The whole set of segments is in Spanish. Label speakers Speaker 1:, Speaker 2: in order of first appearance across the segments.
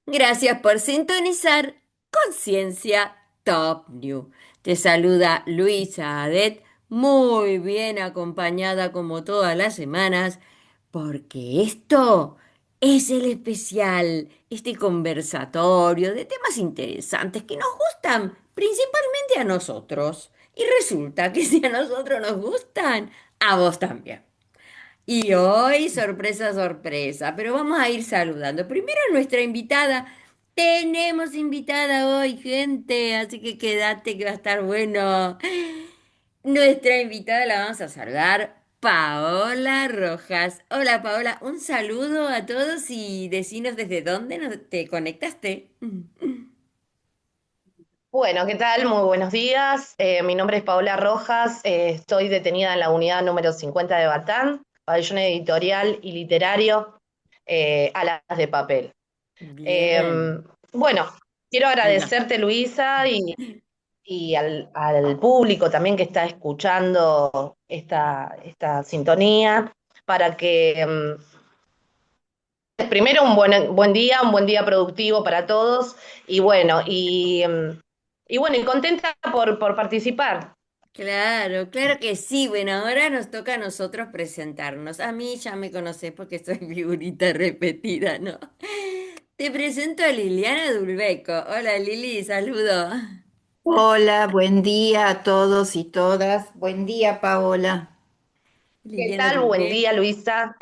Speaker 1: Gracias por sintonizar Conciencia Top New. Te saluda Luisa Adet, muy bien acompañada como todas las semanas, porque esto es el especial, este conversatorio de temas interesantes que nos gustan principalmente a nosotros. Y resulta que si a nosotros nos gustan, a vos también. Y hoy, sorpresa, sorpresa, pero vamos a ir saludando. Primero a nuestra invitada. Tenemos invitada hoy, gente, así que quédate que va a estar bueno. Nuestra invitada la vamos a saludar, Paola Rojas. Hola, Paola, un saludo a todos y decinos desde dónde te conectaste.
Speaker 2: Bueno, ¿qué tal? Muy buenos días. Mi nombre es Paola Rojas. Estoy detenida en la unidad número 50 de Batán, pabellón editorial y literario, Alas de Papel. Eh,
Speaker 1: Bien.
Speaker 2: bueno, quiero
Speaker 1: Ahí
Speaker 2: agradecerte, Luisa, y al público también que está escuchando esta sintonía, para que primero un buen día productivo para todos, y bueno, y contenta por participar.
Speaker 1: Claro, claro que sí. Bueno, ahora nos toca a nosotros presentarnos. A mí ya me conocés porque soy figurita repetida, ¿no? Te presento a Liliana Dulbeco. Hola Lili, saludo.
Speaker 3: Hola, buen día a todos y todas. Buen día, Paola.
Speaker 2: ¿Qué
Speaker 1: Liliana
Speaker 2: tal? Buen
Speaker 1: Dulbeco.
Speaker 2: día, Luisa.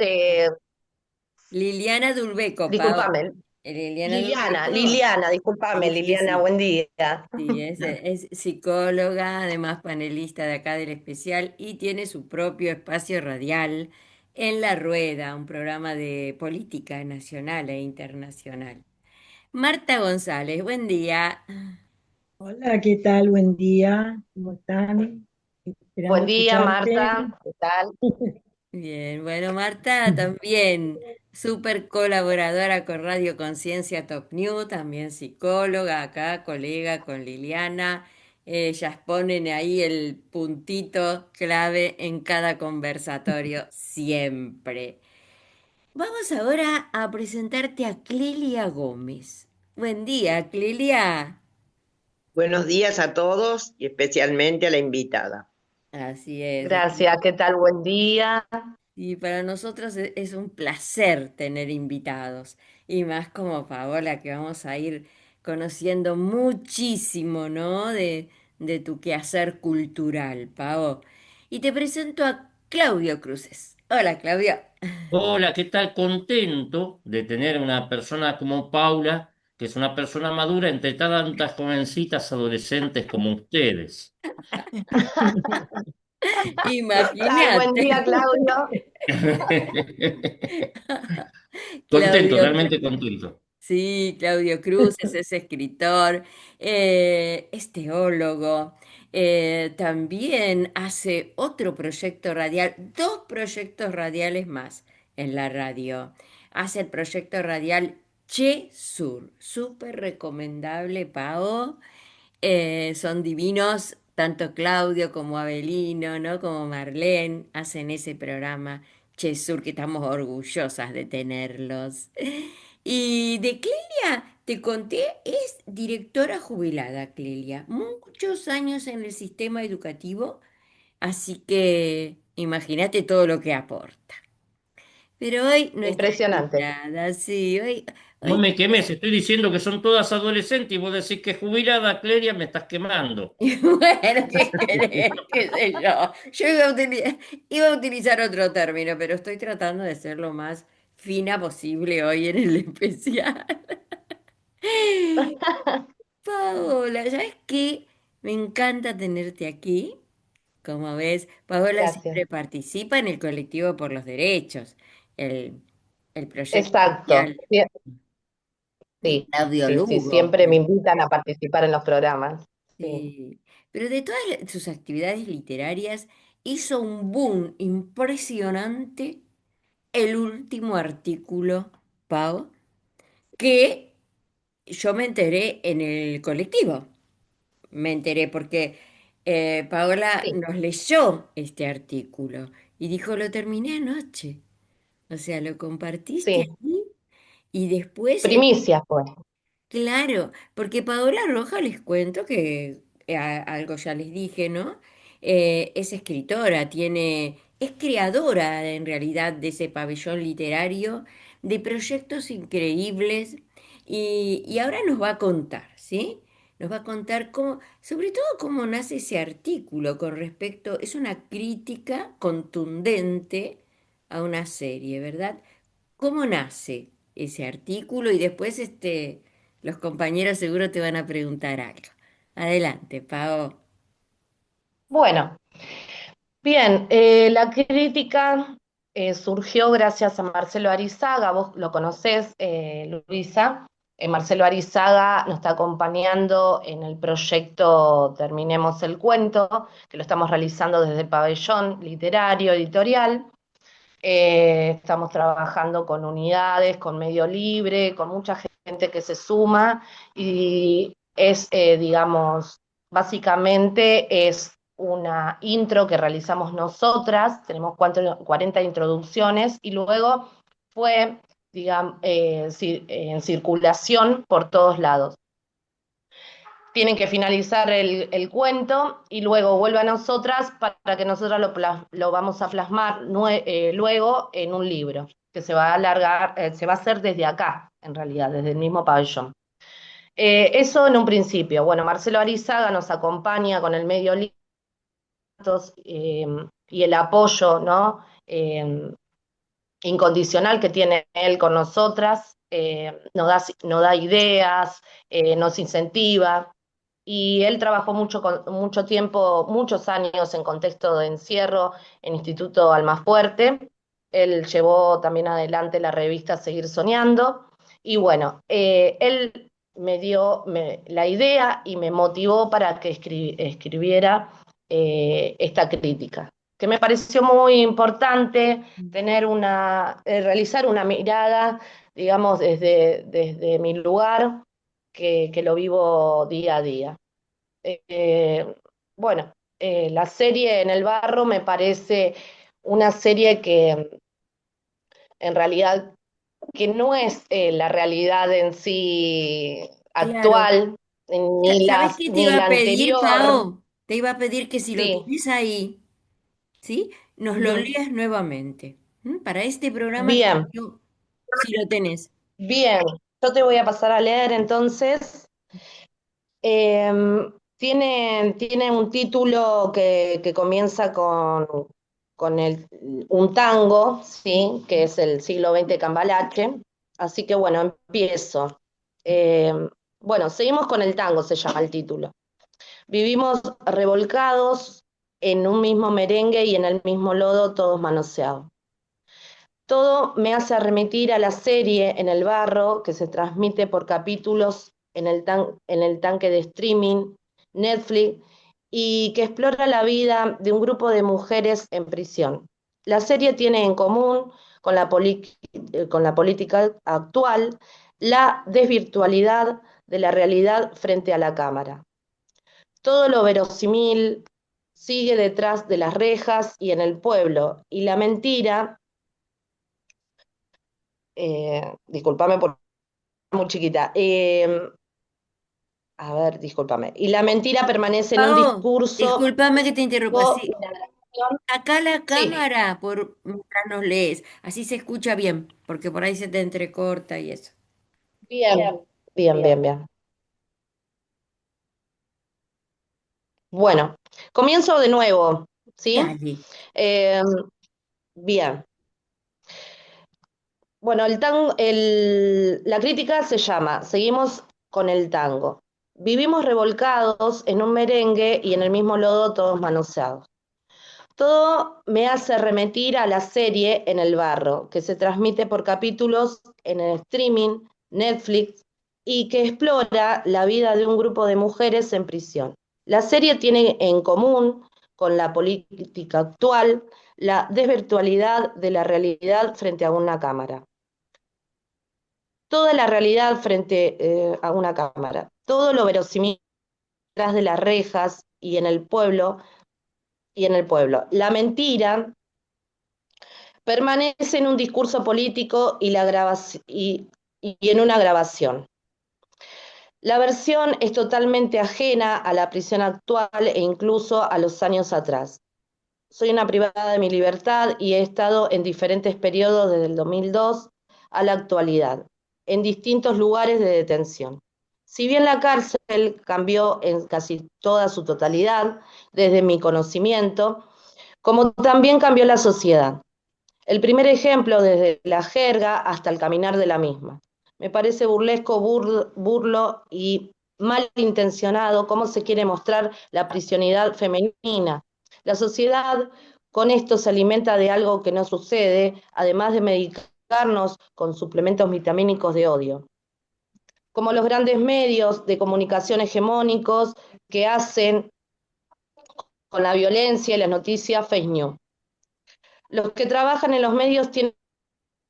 Speaker 1: Liliana Dulbeco, Pau.
Speaker 2: Discúlpame.
Speaker 1: Liliana
Speaker 2: Liliana,
Speaker 1: Dulbeco.
Speaker 2: Liliana, discúlpame,
Speaker 1: Sí, sí,
Speaker 2: Liliana,
Speaker 1: sí.
Speaker 2: buen día.
Speaker 1: Sí, es psicóloga, además panelista de acá del especial y tiene su propio espacio radial en La Rueda, un programa de política nacional e internacional. Marta González, buen día.
Speaker 4: Hola, ¿qué tal? Buen día. ¿Cómo están?
Speaker 2: Buen
Speaker 4: Esperando
Speaker 2: día,
Speaker 4: escucharte.
Speaker 2: Marta. ¿Qué tal?
Speaker 1: Bien, bueno, Marta también, súper colaboradora con Radio Conciencia Top New, también psicóloga acá, colega con Liliana. Ellas ponen ahí el puntito clave en cada conversatorio, siempre. Vamos ahora a presentarte a Clelia Gómez. Buen día, Clelia.
Speaker 5: Buenos días a todos y especialmente a la invitada.
Speaker 1: Así es.
Speaker 2: Gracias, ¿qué tal? Buen día.
Speaker 1: Y para nosotros es un placer tener invitados. Y más como Paola, que vamos a ir conociendo muchísimo, ¿no? De tu quehacer cultural, Pao. Y te presento a Claudio Cruces. Hola, Claudio.
Speaker 6: Hola, ¿qué tal? Contento de tener una persona como Paula, que es una persona madura entre tantas jovencitas adolescentes como ustedes.
Speaker 2: Ay, buen
Speaker 1: Imagínate.
Speaker 2: día, Claudio.
Speaker 6: Contento,
Speaker 1: Claudio.
Speaker 6: realmente contento.
Speaker 1: Sí, Claudio Cruz es escritor, es teólogo, también hace otro proyecto radial, dos proyectos radiales más en la radio. Hace el proyecto radial Che Sur, súper recomendable, Pao. Son divinos, tanto Claudio como Abelino, ¿no? Como Marlene hacen ese programa Chesur, que estamos orgullosas de tenerlos. Y de Clelia, te conté, es directora jubilada, Clelia. Muchos años en el sistema educativo, así que imagínate todo lo que aporta. Pero hoy nuestra
Speaker 2: Impresionante.
Speaker 1: invitada, sí,
Speaker 6: No
Speaker 1: hoy
Speaker 6: me quemes, estoy diciendo que son todas adolescentes y vos decís que jubilada, Cleria, me estás quemando.
Speaker 1: Bueno, ¿qué querés? ¿Qué sé yo? Yo iba a utilizar otro término, pero estoy tratando de ser lo más fina posible hoy en el especial. Paola, ¿sabes qué? Me encanta tenerte aquí. Como ves, Paola
Speaker 2: Gracias.
Speaker 1: siempre participa en el colectivo por los derechos, el, el proyecto
Speaker 2: Exacto.
Speaker 1: social
Speaker 2: Sí,
Speaker 1: de
Speaker 2: sí,
Speaker 1: Claudio
Speaker 2: sí, sí,
Speaker 1: Lugo.
Speaker 2: siempre me invitan a participar en los programas. Sí.
Speaker 1: Sí, pero de todas sus actividades literarias hizo un boom impresionante el último artículo, Pau, que yo me enteré en el colectivo. Me enteré porque Paola
Speaker 2: Sí,
Speaker 1: nos leyó este artículo y dijo, lo terminé anoche. O sea, lo compartiste
Speaker 2: sí.
Speaker 1: ahí y después
Speaker 2: Primicia fue.
Speaker 1: Claro, porque Paola Roja les cuento que algo ya les dije, ¿no? Es escritora, es creadora en realidad de ese pabellón literario, de proyectos increíbles y ahora nos va a contar, ¿sí? Nos va a contar cómo, sobre todo cómo nace ese artículo con respecto, es una crítica contundente a una serie, ¿verdad? ¿Cómo nace ese artículo? Y después los compañeros seguro te van a preguntar algo. Adelante, Pao.
Speaker 2: Bueno, bien, la crítica surgió gracias a Marcelo Arizaga, vos lo conocés, Luisa. Marcelo Arizaga nos está acompañando en el proyecto Terminemos el Cuento, que lo estamos realizando desde el pabellón literario, editorial. Estamos trabajando con unidades, con medio libre, con mucha gente que se suma y es, digamos, básicamente es una intro que realizamos nosotras, tenemos 40 introducciones y luego fue, digamos, en circulación por todos lados. Tienen que finalizar el cuento y luego vuelve a nosotras para que nosotras lo vamos a plasmar luego en un libro que se va a alargar, se va a hacer desde acá, en realidad, desde el mismo pabellón. Eso en un principio. Bueno, Marcelo Arizaga nos acompaña con el medio libro y el apoyo, ¿no? Incondicional que tiene él con nosotras, nos da ideas, nos incentiva. Y él trabajó mucho tiempo, muchos años en contexto de encierro en Instituto Almafuerte. Él llevó también adelante la revista Seguir Soñando. Y bueno, él me dio la idea y me motivó para que escribiera esta crítica, que me pareció muy importante realizar una mirada, digamos, desde mi lugar, que lo vivo día a día. Eh, bueno, la serie En el Barro me parece una serie que en realidad que no es la realidad en sí
Speaker 1: Claro.
Speaker 2: actual,
Speaker 1: ¿Sabes qué te
Speaker 2: ni
Speaker 1: iba a
Speaker 2: la
Speaker 1: pedir,
Speaker 2: anterior.
Speaker 1: Pao? Te iba a pedir que si lo
Speaker 2: Sí.
Speaker 1: tenés ahí, ¿sí? Nos lo
Speaker 2: Ujú.
Speaker 1: leas nuevamente. ¿M? Para este programa,
Speaker 2: Bien,
Speaker 1: si lo tenés.
Speaker 2: bien. Yo te voy a pasar a leer entonces. Tiene un título que comienza con un tango, ¿sí? Que es el siglo XX Cambalache. Así que bueno, empiezo. Bueno, seguimos con el tango, se llama el título. Vivimos revolcados en un mismo merengue y en el mismo lodo, todos manoseados. Todo me hace remitir a la serie En el Barro, que se transmite por capítulos en el tanque de streaming, Netflix, y que explora la vida de un grupo de mujeres en prisión. La serie tiene en común con la política actual la desvirtualidad de la realidad frente a la cámara. Todo lo verosímil sigue detrás de las rejas y en el pueblo, y la mentira, discúlpame por muy chiquita. A ver, discúlpame. Y la mentira permanece en un
Speaker 1: Pao,
Speaker 2: discurso
Speaker 1: discúlpame que te interrumpa.
Speaker 2: de
Speaker 1: Sí,
Speaker 2: la narración.
Speaker 1: acá la
Speaker 2: Sí,
Speaker 1: cámara mientras nos lees. Así se escucha bien, porque por ahí se te entrecorta y eso.
Speaker 2: bien, bien. Bueno, comienzo de nuevo, ¿sí?
Speaker 1: Dale.
Speaker 2: Eh, bien. Bueno, la crítica se llama Seguimos con el tango. Vivimos revolcados en un merengue y en el mismo lodo todos manoseados. Todo me hace remitir a la serie En el Barro, que se transmite por capítulos en el streaming, Netflix, y que explora la vida de un grupo de mujeres en prisión. La serie tiene en común con la política actual la desvirtualidad de la realidad frente a una cámara. Toda la realidad frente a una cámara. Todo lo verosímil detrás de las rejas y en el pueblo. La mentira permanece en un discurso político y en una grabación. La versión es totalmente ajena a la prisión actual e incluso a los años atrás. Soy una privada de mi libertad y he estado en diferentes periodos desde el 2002 a la actualidad, en distintos lugares de detención. Si bien la cárcel cambió en casi toda su totalidad, desde mi conocimiento, como también cambió la sociedad. El primer ejemplo, desde la jerga hasta el caminar de la misma. Me parece burlesco, burlo y malintencionado cómo se quiere mostrar la prisionidad femenina. La sociedad con esto se alimenta de algo que no sucede, además de medicarnos con suplementos vitamínicos de odio. Como los grandes medios de comunicación hegemónicos que hacen con la violencia y las noticias fake news. Los que trabajan en los medios tienen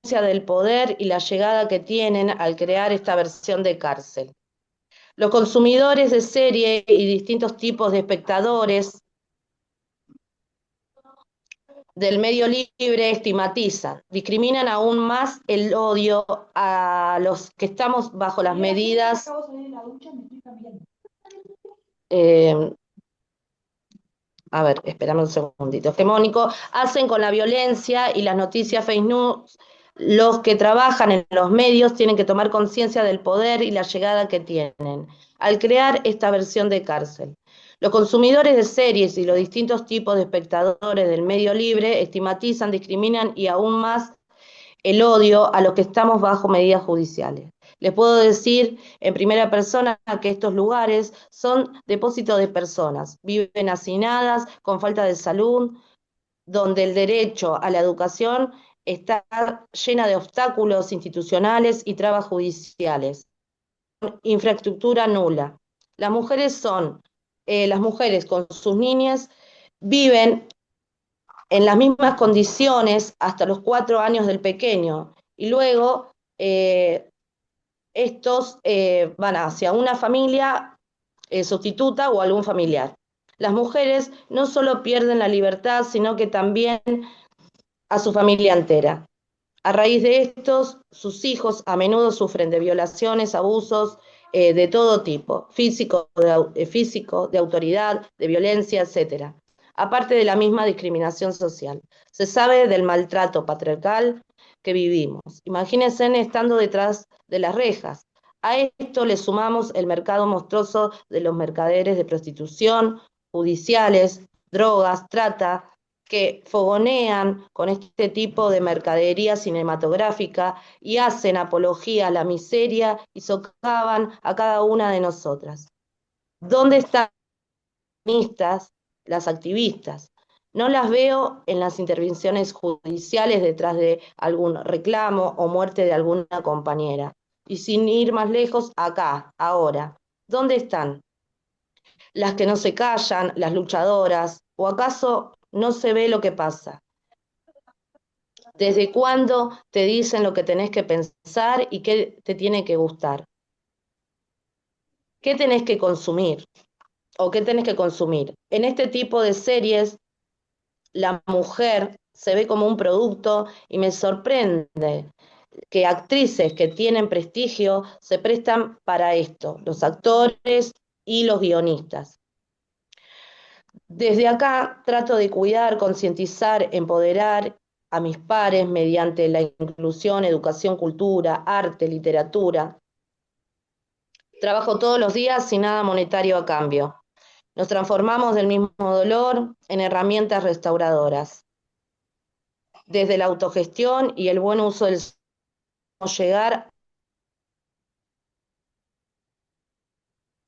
Speaker 2: del poder y la llegada que tienen al crear esta versión de cárcel. Los consumidores de serie y distintos tipos de espectadores del medio libre estigmatizan, discriminan aún más el odio a los que estamos bajo las medidas a ver, espérame un segundito, hegemónico, hacen con la violencia y las noticias fake news. Los que trabajan en los medios tienen que tomar conciencia del poder y la llegada que tienen al crear esta versión de cárcel. Los consumidores de series y los distintos tipos de espectadores del medio libre estigmatizan, discriminan y aún más el odio a los que estamos bajo medidas judiciales. Les puedo decir en primera persona que estos lugares son depósitos de personas, viven hacinadas, con falta de salud, donde el derecho a la educación está llena de obstáculos institucionales y trabas judiciales, infraestructura nula. Las mujeres con sus niñas viven en las mismas condiciones hasta los 4 años del pequeño y luego estos van hacia una familia sustituta o algún familiar. Las mujeres no solo pierden la libertad, sino que también a su familia entera. A raíz de estos, sus hijos a menudo sufren de violaciones, abusos de todo tipo, físico, de autoridad, de violencia, etcétera. Aparte de la misma discriminación social. Se sabe del maltrato patriarcal que vivimos. Imagínense estando detrás de las rejas. A esto le sumamos el mercado monstruoso de los mercaderes de prostitución, judiciales, drogas, trata, que fogonean con este tipo de mercadería cinematográfica y hacen apología a la miseria y socavan a cada una de nosotras. ¿Dónde están las activistas? No las veo en las intervenciones judiciales detrás de algún reclamo o muerte de alguna compañera. Y sin ir más lejos, acá, ahora. ¿Dónde están? Las que no se callan, las luchadoras, ¿o acaso no se ve lo que pasa? ¿Desde cuándo te dicen lo que tenés que pensar y qué te tiene que gustar? ¿Qué tenés que consumir? ¿O qué tenés que consumir? En este tipo de series, la mujer se ve como un producto y me sorprende que actrices que tienen prestigio se prestan para esto, los actores y los guionistas. Desde acá trato de cuidar, concientizar, empoderar a mis pares mediante la inclusión, educación, cultura, arte, literatura. Trabajo todos los días sin nada monetario a cambio. Nos transformamos del mismo dolor en herramientas restauradoras. Desde la autogestión y el buen uso del llegar.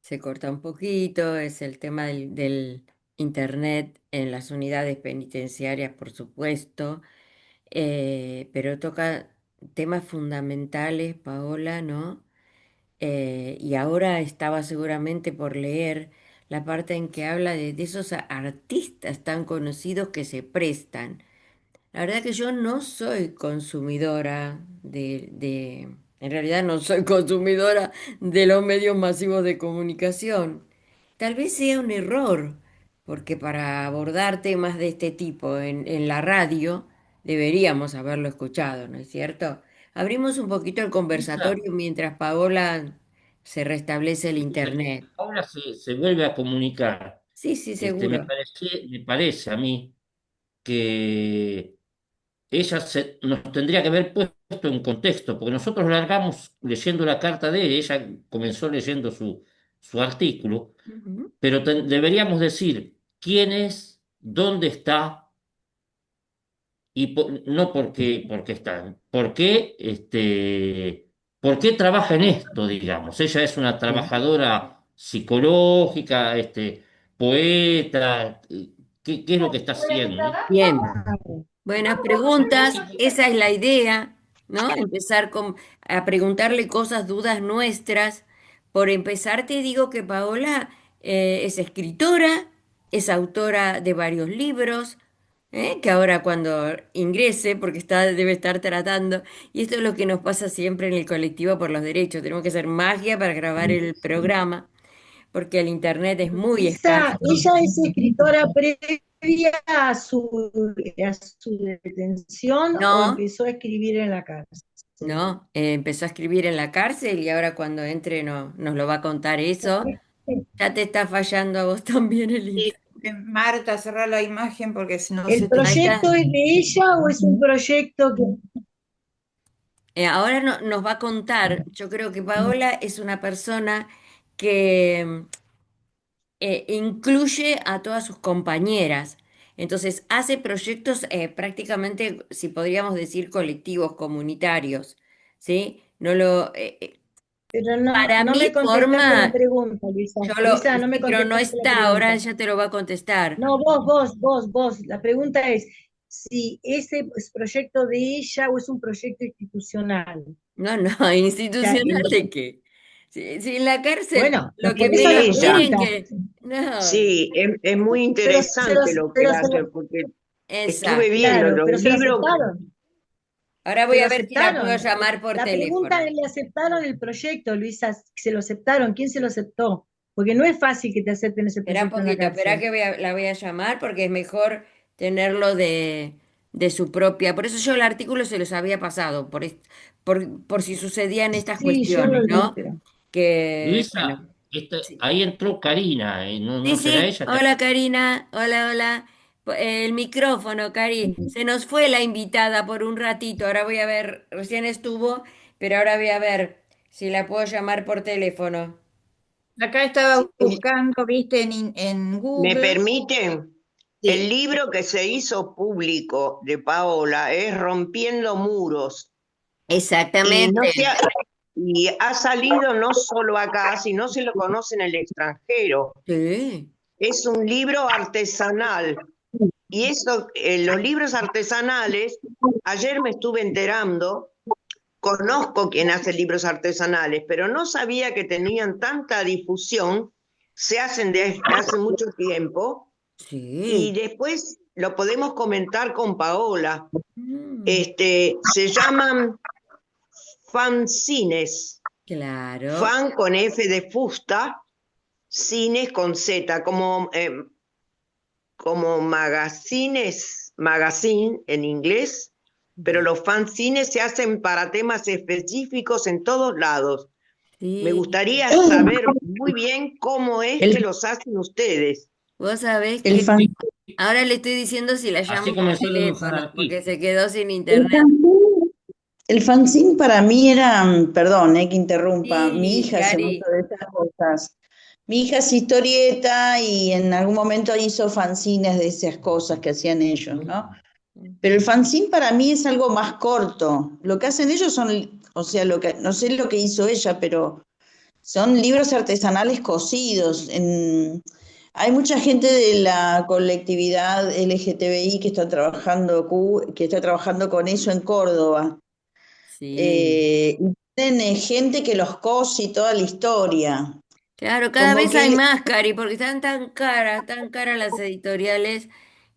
Speaker 1: Se corta un poquito, es el tema del internet en las unidades penitenciarias, por supuesto, pero toca temas fundamentales, Paola, ¿no? Y ahora estaba seguramente por leer la parte en que habla de esos artistas tan conocidos que se prestan. La verdad que yo no soy consumidora en realidad no soy consumidora de los medios masivos de comunicación. Tal vez sea un error, porque para abordar temas de este tipo en la radio deberíamos haberlo escuchado, ¿no es cierto? Abrimos un poquito el
Speaker 6: Esa,
Speaker 1: conversatorio mientras Paola se restablece el internet.
Speaker 6: Ahora se vuelve a comunicar.
Speaker 1: Sí, sí,
Speaker 6: Me
Speaker 1: seguro.
Speaker 6: me parece a mí que ella nos tendría que haber puesto en contexto, porque nosotros largamos leyendo la carta de ella, ella comenzó leyendo su artículo,
Speaker 1: Ujú.
Speaker 6: pero deberíamos decir quién es, dónde está, y no porque está, por qué trabaja en esto, digamos. Ella es una
Speaker 1: Sí.
Speaker 6: trabajadora psicológica, poeta, qué es lo que está haciendo?
Speaker 1: Bien. Buenas preguntas,
Speaker 6: Sí,
Speaker 1: esa es la idea, ¿no? A preguntarle cosas, dudas nuestras. Por empezar, te digo que Paola es escritora, es autora de varios libros, que ahora cuando ingrese, porque debe estar tratando, y esto es lo que nos pasa siempre en el colectivo por los derechos, tenemos que hacer magia para grabar el programa, porque el internet es muy escaso.
Speaker 4: Ella es escritora previa a su detención o
Speaker 1: No,
Speaker 4: empezó a escribir en la cárcel.
Speaker 1: no, empezó a escribir en la cárcel y ahora cuando entre no, nos lo va a contar eso. Ya te está fallando a vos también el
Speaker 5: Sí,
Speaker 1: internet.
Speaker 3: Marta, cerrá la imagen porque si no
Speaker 4: ¿El
Speaker 3: se te...
Speaker 1: Ahí
Speaker 4: proyecto
Speaker 1: está.
Speaker 4: es de ella o es un proyecto que...
Speaker 1: Ahora nos va a contar, yo creo que Paola es una persona que incluye a todas sus compañeras. Entonces hace proyectos prácticamente, si podríamos decir, colectivos, comunitarios, ¿sí?
Speaker 4: Pero no,
Speaker 1: Para
Speaker 4: no
Speaker 1: mi
Speaker 4: me contestaste la
Speaker 1: forma,
Speaker 4: pregunta, Luisa. Luisa, no me
Speaker 1: sí, pero no
Speaker 4: contestaste la
Speaker 1: está, ahora
Speaker 4: pregunta.
Speaker 1: ella te lo va a contestar.
Speaker 4: No, vos. La pregunta es si ese es proyecto de ella o es un proyecto institucional. O
Speaker 1: No, no,
Speaker 4: sea,
Speaker 1: institucional de qué. Si en la cárcel
Speaker 4: bueno,
Speaker 1: lo que
Speaker 4: respondes a
Speaker 5: de
Speaker 4: la
Speaker 1: menos
Speaker 5: ella.
Speaker 1: quieren
Speaker 4: pregunta.
Speaker 1: que... No,
Speaker 5: Sí, es muy
Speaker 4: Pero
Speaker 5: interesante lo que
Speaker 4: pero
Speaker 5: hace, porque estuve
Speaker 1: exacto.
Speaker 5: viendo
Speaker 4: claro,
Speaker 5: los
Speaker 4: pero se lo
Speaker 5: libros.
Speaker 4: aceptaron.
Speaker 1: Ahora
Speaker 4: Se
Speaker 1: voy
Speaker 4: lo
Speaker 1: a ver si la puedo
Speaker 4: aceptaron.
Speaker 1: llamar por
Speaker 4: La pregunta
Speaker 1: teléfono.
Speaker 4: es, ¿le aceptaron el proyecto, Luisa? ¿Se lo aceptaron? ¿Quién se lo aceptó? Porque no es fácil que te acepten ese
Speaker 1: Espera un
Speaker 4: proyecto en la
Speaker 1: poquito, espera
Speaker 4: cárcel.
Speaker 1: que la voy a llamar porque es mejor tenerlo de su propia. Por eso yo el artículo se los había pasado, por si sucedían estas
Speaker 4: Sí, yo lo
Speaker 1: cuestiones,
Speaker 4: leí,
Speaker 1: ¿no?
Speaker 4: pero...
Speaker 1: Que, bueno,
Speaker 6: Luisa,
Speaker 1: sí.
Speaker 6: ahí entró Karina,
Speaker 1: Sí,
Speaker 6: ¿no será
Speaker 1: sí,
Speaker 6: ella?
Speaker 1: hola Karina, hola, hola. El micrófono, Cari. Se nos fue la invitada por un ratito. Ahora voy a ver, recién estuvo, pero ahora voy a ver si la puedo llamar por teléfono.
Speaker 3: Acá estaba
Speaker 5: Sí,
Speaker 3: buscando, viste, en
Speaker 5: ¿me
Speaker 3: Google.
Speaker 5: permiten? El
Speaker 3: Sí.
Speaker 5: libro que se hizo público de Paola es Rompiendo Muros y no se
Speaker 1: Exactamente.
Speaker 5: ha, y ha salido no solo acá, sino se lo conoce en el extranjero.
Speaker 1: Sí.
Speaker 5: Es un libro artesanal y eso, los libros artesanales, ayer me estuve enterando. Conozco quien hace libros artesanales, pero no sabía que tenían tanta difusión, se hacen desde hace mucho tiempo y
Speaker 1: Sí.
Speaker 5: después lo podemos comentar con Paola.
Speaker 1: Mm,
Speaker 5: Se llaman fanzines,
Speaker 1: claro.
Speaker 5: fan con F de fusta, cines con Z, como magazines, magazine en inglés, pero
Speaker 1: Bien.
Speaker 5: los fanzines se hacen para temas específicos en todos lados. Me
Speaker 1: Sí.
Speaker 5: gustaría saber muy bien cómo es que
Speaker 4: El,
Speaker 5: los hacen ustedes.
Speaker 1: Vos sabés
Speaker 4: el,
Speaker 1: que
Speaker 4: fan-
Speaker 1: ahora le estoy diciendo si la
Speaker 6: Así
Speaker 1: llamo por
Speaker 6: comenzaron los
Speaker 1: teléfono, porque
Speaker 6: anarquistas.
Speaker 1: se quedó sin
Speaker 7: El
Speaker 1: internet.
Speaker 7: fanzine, el fanzine para mí era, perdón, que interrumpa, mi
Speaker 1: Sí,
Speaker 7: hija hace mucho
Speaker 1: Cari.
Speaker 7: de estas cosas. Mi hija es historieta y en algún momento hizo fanzines de esas cosas que hacían ellos, ¿no? Pero el fanzine para mí es algo más corto. Lo que hacen ellos son, o sea, no sé lo que hizo ella, pero son libros artesanales cosidos. Hay mucha gente de la colectividad LGTBI que está trabajando con eso en Córdoba.
Speaker 1: Sí.
Speaker 7: Y tienen gente que los cose y toda la historia.
Speaker 1: Claro, cada
Speaker 7: Como
Speaker 1: vez hay
Speaker 7: que
Speaker 1: más, Cari, porque están tan caras las editoriales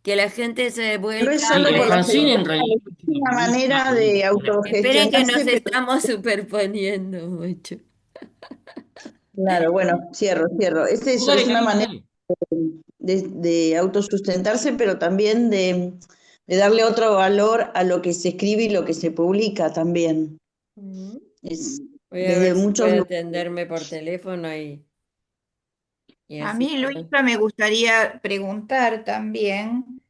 Speaker 1: que la gente se
Speaker 7: no
Speaker 1: vuelca
Speaker 7: es
Speaker 6: Sí,
Speaker 7: solo
Speaker 6: el
Speaker 7: por
Speaker 1: a
Speaker 7: las
Speaker 6: fanzine
Speaker 1: eso.
Speaker 6: en realidad
Speaker 7: editoriales,
Speaker 6: es
Speaker 7: es
Speaker 6: una
Speaker 7: una
Speaker 6: revista,
Speaker 7: manera de
Speaker 1: Esperen que nos
Speaker 7: autogestionarse, pero
Speaker 1: estamos superponiendo mucho.
Speaker 7: claro, bueno, cierro. Es eso,
Speaker 6: Dale,
Speaker 7: es una
Speaker 6: Karina,
Speaker 7: manera
Speaker 6: dale.
Speaker 7: de autosustentarse, pero también de darle otro valor a lo que se escribe y lo que se publica también.
Speaker 1: Mm.
Speaker 7: Es,
Speaker 1: Voy a ver
Speaker 7: desde
Speaker 1: si
Speaker 7: muchos
Speaker 1: puede
Speaker 7: lugares.
Speaker 1: atenderme por teléfono y
Speaker 3: A
Speaker 1: así
Speaker 3: mí, Luisa, me gustaría preguntar también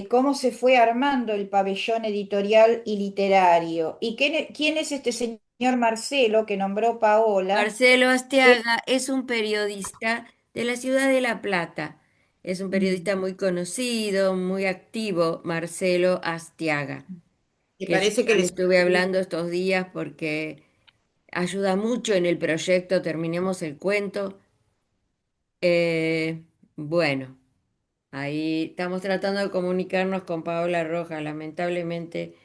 Speaker 3: cómo se fue armando el pabellón editorial y literario y quién es este señor Marcelo que nombró Paola.
Speaker 1: Marcelo
Speaker 3: Eh,
Speaker 1: Astiaga es un periodista de la ciudad de La Plata. Es un periodista muy conocido, muy activo, Marcelo Astiaga,
Speaker 3: Me
Speaker 1: que yo
Speaker 3: parece que
Speaker 1: ya le
Speaker 3: les...
Speaker 1: estuve hablando estos días porque ayuda mucho en el proyecto Terminemos el Cuento. Eh, bueno. Ahí estamos tratando de comunicarnos con Paola Rojas. Lamentablemente,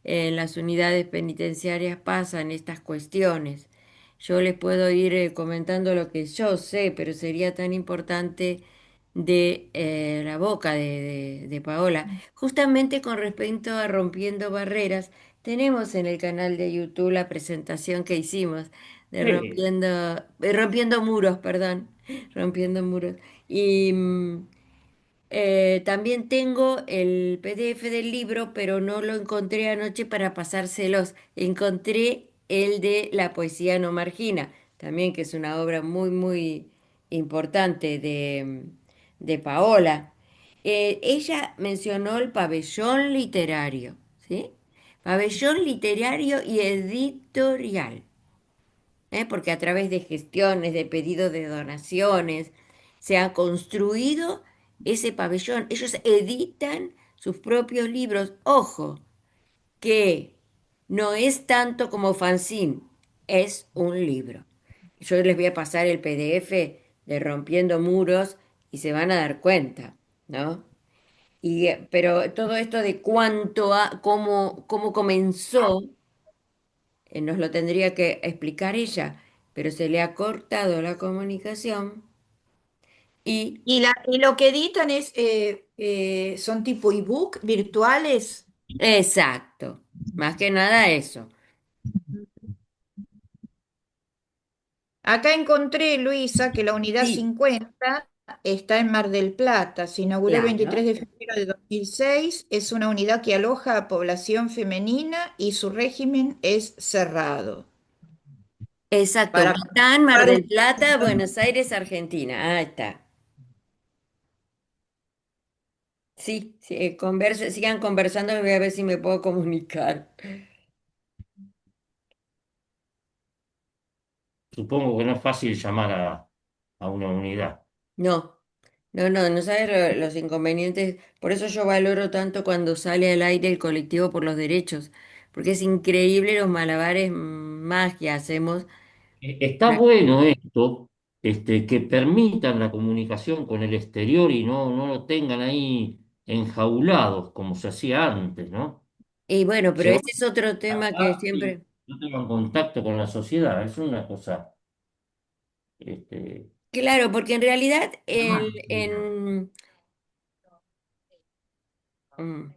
Speaker 1: en las unidades penitenciarias pasan estas cuestiones. Yo les puedo ir comentando lo que yo sé, pero sería tan importante de la boca de Paola. Justamente con respecto a Rompiendo Barreras, tenemos en el canal de YouTube la presentación que hicimos de
Speaker 6: Sí.
Speaker 1: Rompiendo Muros, perdón, Rompiendo Muros. Y también tengo el PDF del libro, pero no lo encontré anoche para pasárselos. Encontré el de La poesía no margina, también que es una obra muy, muy importante de Paola. Ella mencionó el pabellón literario, ¿sí? Pabellón literario y editorial, porque a través de gestiones, de pedidos de donaciones, se ha construido ese pabellón. Ellos editan sus propios libros. Ojo, que no es tanto como fanzine, es un libro. Yo les voy a pasar el PDF de Rompiendo Muros y se van a dar cuenta, ¿no? Pero todo esto de cómo comenzó, nos lo tendría que explicar ella, pero se le ha cortado la comunicación y
Speaker 3: y lo que editan son tipo ebook virtuales.
Speaker 1: exacto, más que nada eso.
Speaker 3: Acá encontré, Luisa, que la unidad
Speaker 1: Sí,
Speaker 3: 50 está en Mar del Plata. Se inauguró el 23
Speaker 1: claro.
Speaker 3: de febrero de 2006. Es una unidad que aloja a población femenina y su régimen es cerrado.
Speaker 1: Exacto,
Speaker 3: Para
Speaker 1: Batán, Mar
Speaker 3: participar
Speaker 1: del Plata, Buenos Aires, Argentina. Ahí está. Sí, sí, sigan conversando y voy a ver si me puedo comunicar.
Speaker 6: Supongo que no es fácil llamar a una unidad.
Speaker 1: No, no sabes los inconvenientes. Por eso yo valoro tanto cuando sale al aire el colectivo por los derechos, porque es increíble los malabares más que hacemos.
Speaker 6: Está bueno esto, que permitan la comunicación con el exterior y no lo tengan ahí enjaulados como se hacía antes, ¿no?
Speaker 1: Y bueno, pero
Speaker 6: Se van
Speaker 1: ese es otro
Speaker 6: a
Speaker 1: tema que
Speaker 6: casa y
Speaker 1: siempre...
Speaker 6: no tengan contacto con la sociedad. Es una cosa, este,
Speaker 1: Claro, porque en realidad
Speaker 6: dramática.
Speaker 1: mm,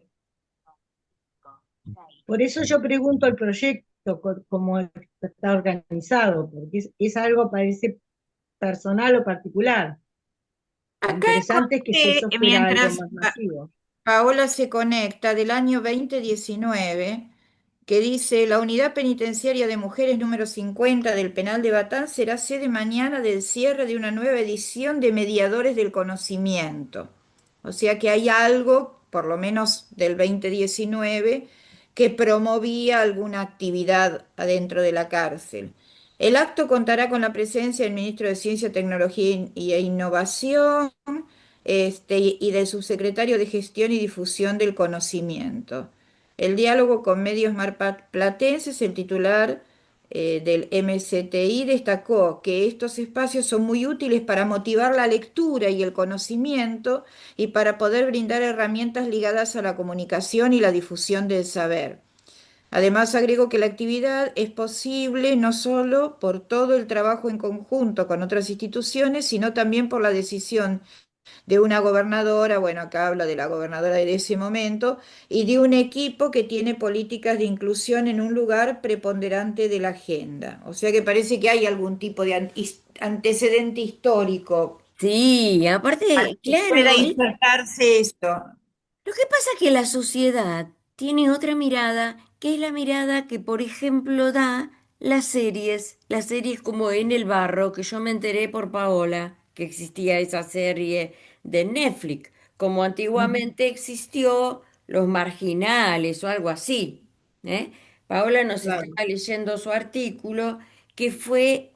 Speaker 4: Por eso yo pregunto el proyecto, cómo está organizado, porque es algo parece personal o particular. Lo
Speaker 3: acá
Speaker 4: interesante es que si
Speaker 3: encontré,
Speaker 4: eso fuera algo
Speaker 3: mientras
Speaker 4: más masivo.
Speaker 3: Paola se conecta, del año 2019, que dice: la unidad penitenciaria de mujeres número 50 del penal de Batán será sede mañana del cierre de una nueva edición de Mediadores del Conocimiento. O sea que hay algo, por lo menos del 2019, que promovía alguna actividad adentro de la cárcel. El acto contará con la presencia del ministro de Ciencia, Tecnología e Innovación, y del subsecretario de Gestión y Difusión del Conocimiento. El diálogo con medios marplatenses, el titular del MCTI destacó que estos espacios son muy útiles para motivar la lectura y el conocimiento y para poder brindar herramientas ligadas a la comunicación y la difusión del saber. Además, agregó que la actividad es posible no solo por todo el trabajo en conjunto con otras instituciones, sino también por la decisión de una gobernadora, bueno, acá habla de la gobernadora de ese momento, y de un equipo que tiene políticas de inclusión en un lugar preponderante de la agenda. O sea que parece que hay algún tipo de antecedente histórico
Speaker 1: sí,
Speaker 3: para
Speaker 1: aparte,
Speaker 3: que pueda
Speaker 1: claro,
Speaker 3: insertarse esto.
Speaker 1: lo que pasa es que la sociedad tiene otra mirada, que es la mirada que, por ejemplo, da las series como En el barro, que yo me enteré por Paola que existía esa serie de Netflix, como antiguamente existió Los Marginales o algo así. ¿Eh? Paola nos
Speaker 3: Claro.
Speaker 1: estaba leyendo su artículo que fue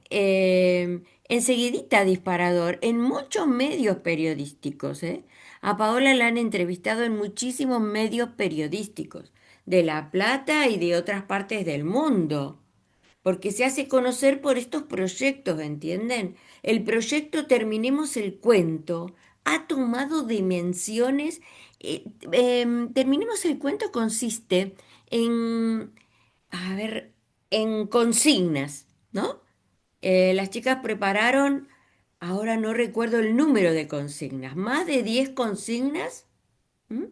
Speaker 1: enseguidita disparador en muchos medios periodísticos. ¿Eh? A Paola la han entrevistado en muchísimos medios periodísticos de La Plata y de otras partes del mundo, porque se hace conocer por estos proyectos, ¿entienden? El proyecto Terminemos el Cuento ha tomado dimensiones. Terminemos el Cuento consiste en, a ver, en consignas, ¿no? Las chicas prepararon, ahora no recuerdo el número de consignas, más de 10 consignas. ¿Mm?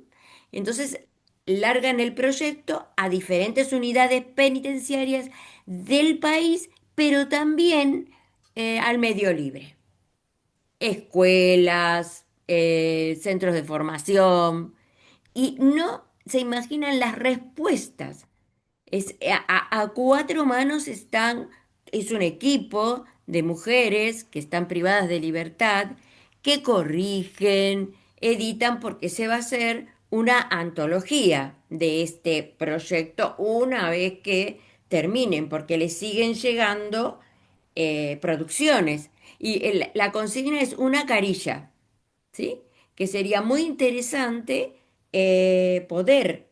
Speaker 1: Entonces, largan el proyecto a diferentes unidades penitenciarias del país, pero también al medio libre. Escuelas, centros de formación, y no se imaginan las respuestas. A cuatro manos es un equipo de mujeres que están privadas de libertad, que corrigen, editan, porque se va a hacer una antología de este proyecto una vez que terminen, porque les siguen llegando producciones. Y la consigna es una carilla. ¿Sí? Que sería muy interesante poder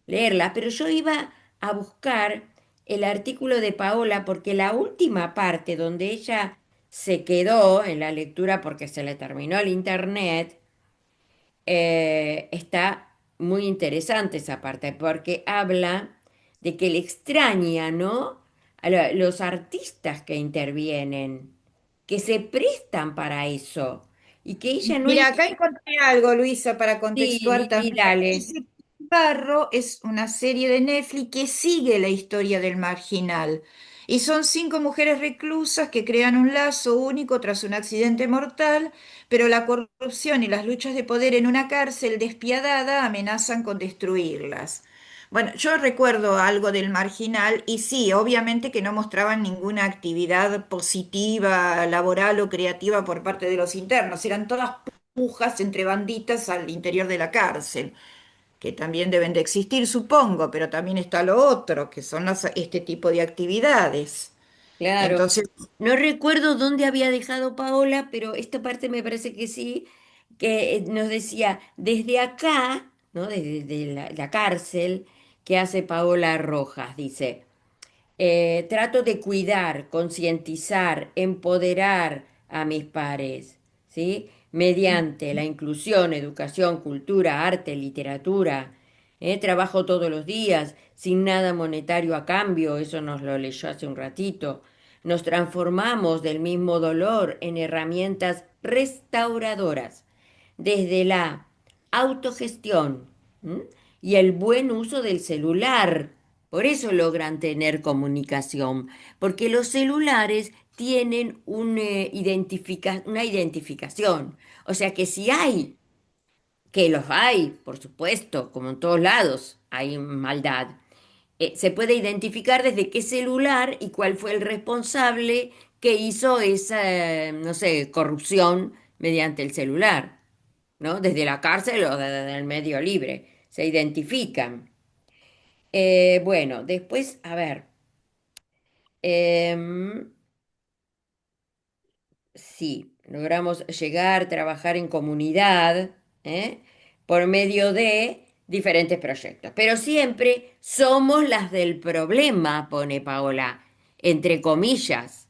Speaker 1: leerla, pero yo iba a buscar el artículo de Paola porque la última parte donde ella se quedó en la lectura porque se le terminó el internet, está muy interesante esa parte porque habla de que le extraña, ¿no? Los artistas que intervienen, que se prestan para eso y que ella no
Speaker 3: Mira, acá
Speaker 1: entiende.
Speaker 3: encontré algo, Luisa, para contextuar
Speaker 1: Sí,
Speaker 3: también.
Speaker 1: dale.
Speaker 3: Dice que Barro es una serie de Netflix que sigue la historia del marginal. Y son 5 mujeres reclusas que crean un lazo único tras un accidente mortal, pero la corrupción y las luchas de poder en una cárcel despiadada amenazan con destruirlas. Bueno, yo recuerdo algo del marginal y sí, obviamente que no mostraban ninguna actividad positiva, laboral o creativa por parte de los internos. Eran todas pujas entre banditas al interior de la cárcel, que también deben de existir, supongo, pero también está lo otro, que son este tipo de actividades.
Speaker 1: Claro.
Speaker 3: Entonces,
Speaker 1: No recuerdo dónde había dejado Paola, pero esta parte me parece que sí, que nos decía, desde acá, ¿no? Desde la cárcel, que hace Paola Rojas, dice. Trato de cuidar, concientizar, empoderar a mis pares, ¿sí? Mediante la inclusión, educación, cultura, arte, literatura. Trabajo todos los días, sin nada monetario a cambio, eso nos lo leyó hace un ratito. Nos transformamos del mismo dolor en herramientas restauradoras, desde la autogestión, ¿m? Y el buen uso del celular. Por eso logran tener comunicación, porque los celulares tienen una identificación. O sea que si hay, que los hay, por supuesto, como en todos lados, hay maldad, se puede identificar desde qué celular y cuál fue el responsable que hizo esa, no sé, corrupción mediante el celular, ¿no? Desde la cárcel o desde el medio libre. Se identifican. Bueno, después, a ver. em, sí, logramos llegar, trabajar en comunidad, ¿eh? Por medio de diferentes proyectos. Pero siempre somos las del problema, pone Paola, entre comillas.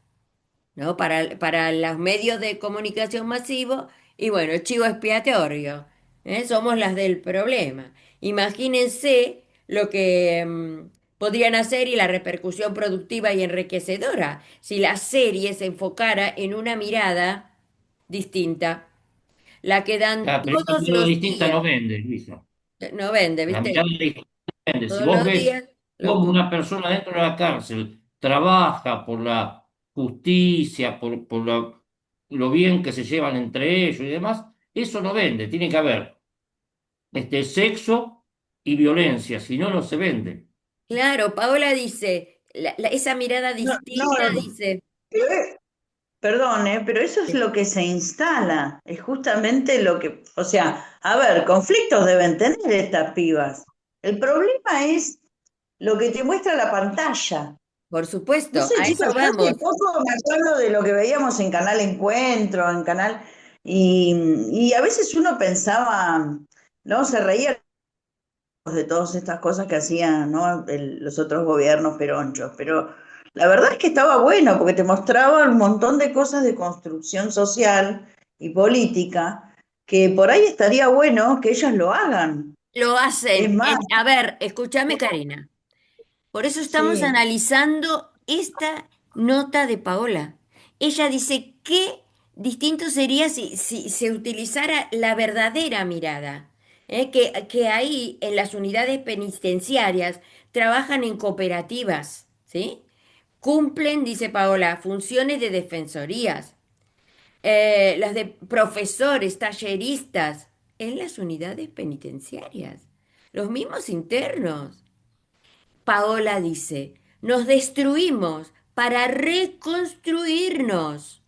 Speaker 1: ¿No? Para los medios de comunicación masivo y bueno, chivo expiatorio, ¿eh? Somos las del problema. Imagínense lo que podrían hacer y la repercusión productiva y enriquecedora si la serie se enfocara en una mirada distinta, la que dan
Speaker 6: Pero esa
Speaker 1: todos
Speaker 6: mirada
Speaker 1: los
Speaker 6: distinta no
Speaker 1: días.
Speaker 6: vende, Luisa.
Speaker 1: No vende,
Speaker 6: La mirada
Speaker 1: ¿viste?
Speaker 6: distinta no vende. Si
Speaker 1: Todos
Speaker 6: vos
Speaker 1: los
Speaker 6: ves
Speaker 1: días lo...
Speaker 6: cómo una persona dentro de la cárcel trabaja por la justicia, lo bien que se llevan entre ellos y demás, eso no vende. Tiene que haber sexo y violencia, si no, no se vende.
Speaker 1: Claro, Paola dice, esa mirada
Speaker 7: No,
Speaker 1: distinta, dice.
Speaker 7: pero perdón, pero eso es lo que se instala, es justamente lo que, o sea, a ver, conflictos deben tener estas pibas. El problema es lo que te muestra la pantalla.
Speaker 1: Por
Speaker 7: No
Speaker 1: supuesto,
Speaker 7: sé,
Speaker 1: a
Speaker 7: chicos,
Speaker 1: eso
Speaker 7: yo hace
Speaker 1: vamos.
Speaker 7: poco me acuerdo de lo que veíamos en Canal Encuentro, en Canal, y a veces uno pensaba, ¿no? Se reía de todas estas cosas que hacían, ¿no? Los otros gobiernos peronchos, pero la verdad es que estaba bueno porque te mostraba un montón de cosas de construcción social y política que por ahí estaría bueno que ellas lo hagan.
Speaker 1: Lo
Speaker 7: Es
Speaker 1: hacen.
Speaker 7: más,
Speaker 1: A ver, escúchame, Karina. Por eso estamos
Speaker 7: sí,
Speaker 1: analizando esta nota de Paola. Ella dice qué distinto sería si se utilizara la verdadera mirada. Que ahí en las unidades penitenciarias trabajan en cooperativas, ¿sí? Cumplen, dice Paola, funciones de defensorías, las de profesores, talleristas, en las unidades penitenciarias, los mismos internos. Paola dice, nos destruimos para reconstruirnos,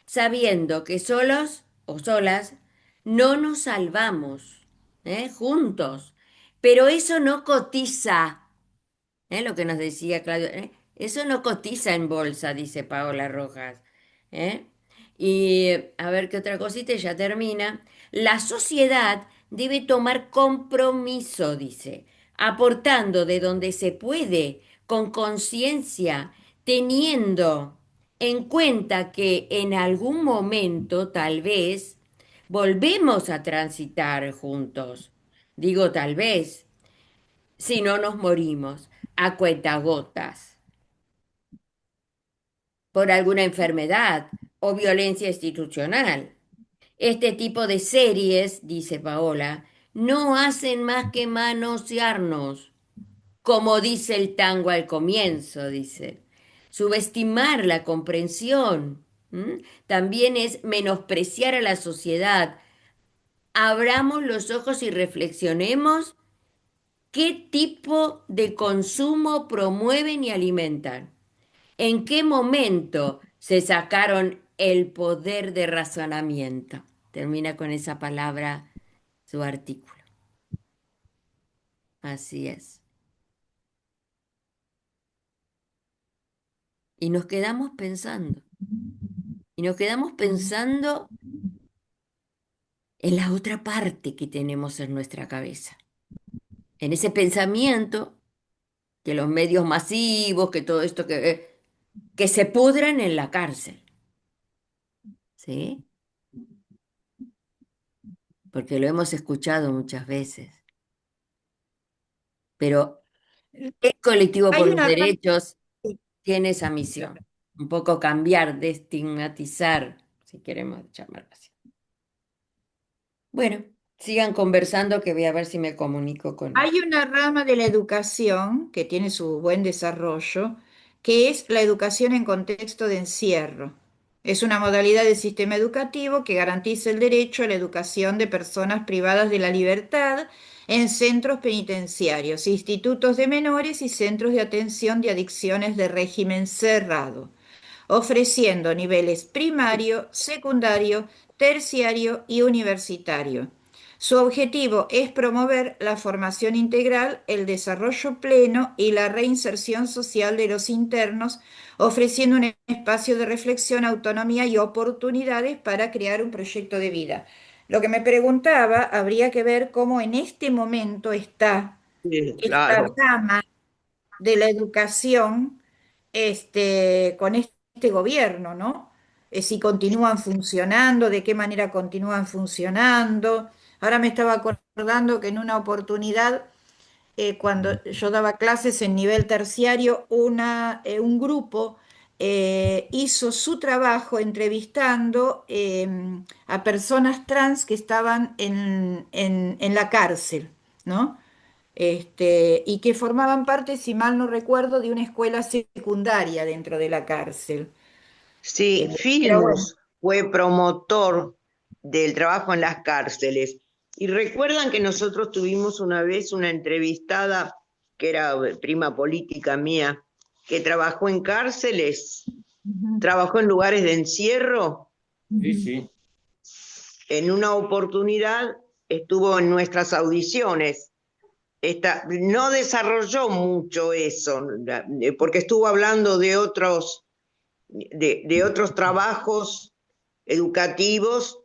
Speaker 1: sabiendo que solos o solas no nos salvamos, juntos. Pero eso no cotiza, lo que nos decía Claudio, eso no cotiza en bolsa, dice Paola Rojas. ¿eh? Y a ver qué otra cosita, y ya termina. La sociedad debe tomar compromiso, dice, aportando de donde se puede, con conciencia, teniendo en cuenta que en algún momento, tal vez, volvemos a transitar juntos. Digo tal vez, si no nos morimos a cuentagotas por alguna enfermedad o violencia institucional. Este tipo de series, dice Paola, no hacen más que manosearnos, como dice el tango al comienzo, dice. Subestimar la comprensión, ¿m? También es menospreciar a la sociedad. Abramos los ojos y reflexionemos qué tipo de consumo promueven y alimentan. ¿En qué momento se sacaron el poder de razonamiento? Termina con esa palabra su artículo. Así es. Y nos quedamos pensando. Y nos quedamos pensando en la otra parte que tenemos en nuestra cabeza. En ese pensamiento que los medios masivos, que todo esto que se pudran en la cárcel. ¿Sí? Porque lo hemos escuchado muchas veces. Pero el colectivo por
Speaker 3: Hay
Speaker 1: los
Speaker 3: una rama,
Speaker 1: derechos tiene esa misión, un poco cambiar, destigmatizar, si queremos llamarlo así. Bueno, sigan conversando que voy a ver si me comunico con...
Speaker 3: hay una rama de la educación que tiene su buen desarrollo, que es la educación en contexto de encierro. Es una modalidad del sistema educativo que garantiza el derecho a la educación de personas privadas de la libertad en centros penitenciarios, institutos de menores y centros de atención de adicciones de régimen cerrado, ofreciendo niveles primario, secundario, terciario y universitario. Su objetivo es promover la formación integral, el desarrollo pleno y la reinserción social de los internos, ofreciendo un espacio de reflexión, autonomía y oportunidades para crear un proyecto de vida. Lo que me preguntaba, habría que ver cómo en este momento está
Speaker 5: Sí,
Speaker 3: esta
Speaker 5: claro.
Speaker 3: rama de la educación con este gobierno, ¿no? Si continúan funcionando, de qué manera continúan funcionando. Ahora me estaba acordando que en una oportunidad, cuando yo daba clases en nivel terciario, un grupo hizo su trabajo entrevistando a personas trans que estaban en la cárcel, ¿no? Y que formaban parte, si mal no recuerdo, de una escuela secundaria dentro de la cárcel.
Speaker 5: Sí,
Speaker 3: Pero bueno,
Speaker 5: Filmus fue promotor del trabajo en las cárceles. Y recuerdan que nosotros tuvimos una vez una entrevistada que era prima política mía, que trabajó en cárceles,
Speaker 4: Ujú,
Speaker 5: trabajó en lugares de encierro.
Speaker 6: Sí,
Speaker 4: ujú.
Speaker 6: sí.
Speaker 5: En una oportunidad estuvo en nuestras audiciones. No desarrolló mucho eso, porque estuvo hablando de otros trabajos educativos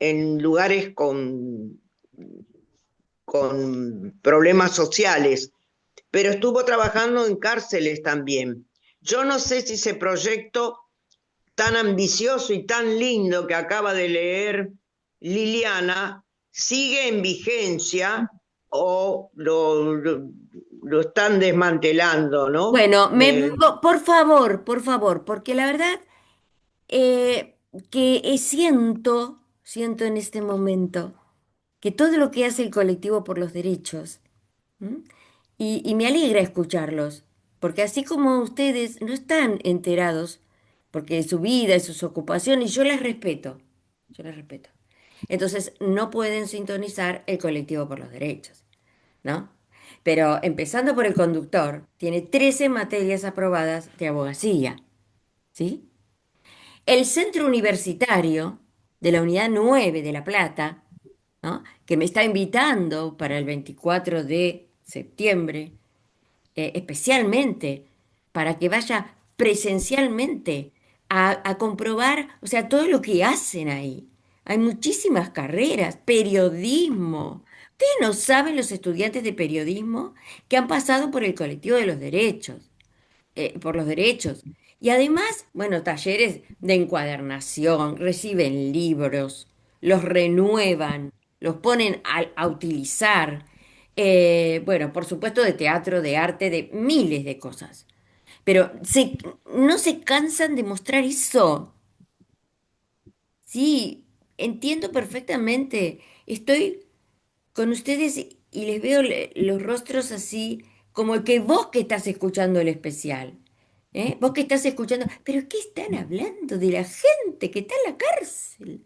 Speaker 5: en lugares con problemas sociales, pero estuvo trabajando en cárceles también. Yo no sé si ese proyecto tan ambicioso y tan lindo que acaba de leer Liliana sigue en vigencia o lo están desmantelando, ¿no?
Speaker 1: Bueno, por favor, porque la verdad que siento en este momento que todo lo que hace el colectivo por los derechos, ¿m? Y me alegra escucharlos, porque así como ustedes no están enterados, porque de su vida y sus ocupaciones, yo las respeto. Entonces no pueden sintonizar el colectivo por los derechos, ¿no? Pero empezando por el conductor, tiene 13 materias aprobadas de abogacía, ¿sí? El centro universitario de la Unidad 9 de La Plata, ¿no? Que me está invitando para el 24 de septiembre, especialmente para que vaya presencialmente a comprobar, o sea, todo lo que hacen ahí. Hay muchísimas carreras, periodismo. Ustedes no saben los estudiantes de periodismo que han pasado por el colectivo de los derechos, por los derechos. Y además, bueno, talleres de encuadernación, reciben libros, los renuevan, los ponen a utilizar. Bueno, por supuesto, de teatro, de arte, de miles de cosas. Pero no se cansan de mostrar eso. Sí, entiendo perfectamente. Estoy con ustedes y les veo los rostros así, como el que vos que estás escuchando el especial, ¿eh? Vos que estás escuchando, pero ¿qué están hablando de la gente que está en la cárcel?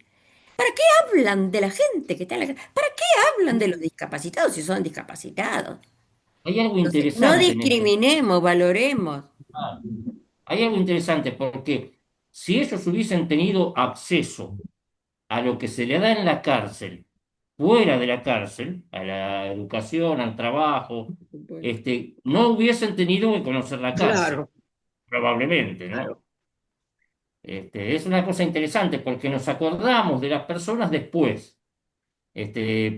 Speaker 1: ¿Para qué hablan de la gente que está en la cárcel? ¿Para qué hablan de los discapacitados si son discapacitados?
Speaker 6: Hay algo
Speaker 1: Entonces, no
Speaker 6: interesante en esto.
Speaker 1: discriminemos, valoremos.
Speaker 6: Ah, hay algo interesante porque si ellos hubiesen tenido acceso a lo que se le da en la cárcel, fuera de la cárcel, a la educación, al trabajo,
Speaker 1: Por supuesto.
Speaker 6: no hubiesen tenido que conocer la cárcel,
Speaker 5: Claro,
Speaker 6: probablemente,
Speaker 5: claro.
Speaker 6: ¿no? Es una cosa interesante porque nos acordamos de las personas después.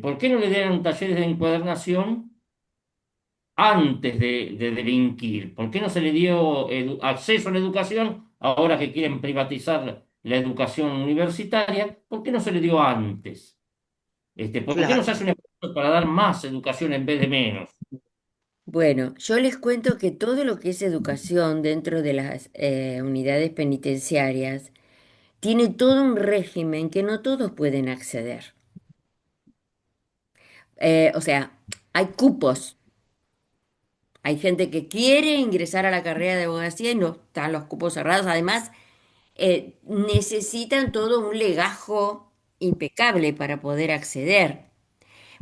Speaker 6: ¿Por qué no le dieron talleres de encuadernación antes de delinquir? ¿Por qué no se le dio acceso a la educación ahora que quieren privatizar la educación universitaria? ¿Por qué no se le dio antes? ¿Por qué no se
Speaker 5: Claro.
Speaker 6: hace un esfuerzo para dar más educación en vez de menos?
Speaker 1: Bueno, yo les cuento que todo lo que es educación dentro de las unidades penitenciarias tiene todo un régimen que no todos pueden acceder. O sea, hay cupos. Hay gente que quiere ingresar a la carrera de abogacía y no están los cupos cerrados. Además, necesitan todo un legajo impecable para poder acceder.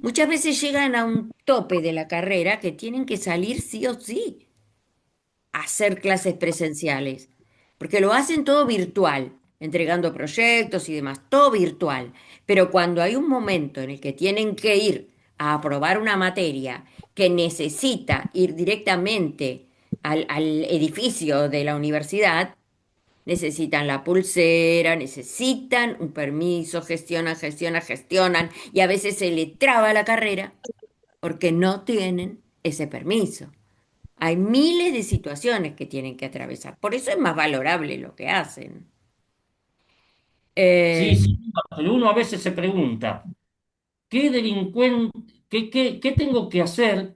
Speaker 1: Muchas veces llegan a un tope de la carrera que tienen que salir sí o sí a hacer clases presenciales, porque lo hacen todo virtual, entregando proyectos y demás, todo virtual. Pero cuando hay un momento en el que tienen que ir a aprobar una materia que necesita ir directamente al edificio de la universidad, necesitan la pulsera, necesitan un permiso, gestionan, y a veces se le traba la carrera porque no tienen ese permiso. Hay miles de situaciones que tienen que atravesar. Por eso es más valorable lo que hacen.
Speaker 6: Sí,
Speaker 1: Eh,
Speaker 6: sí, pero uno a veces se pregunta, ¿qué delincuente, qué tengo que hacer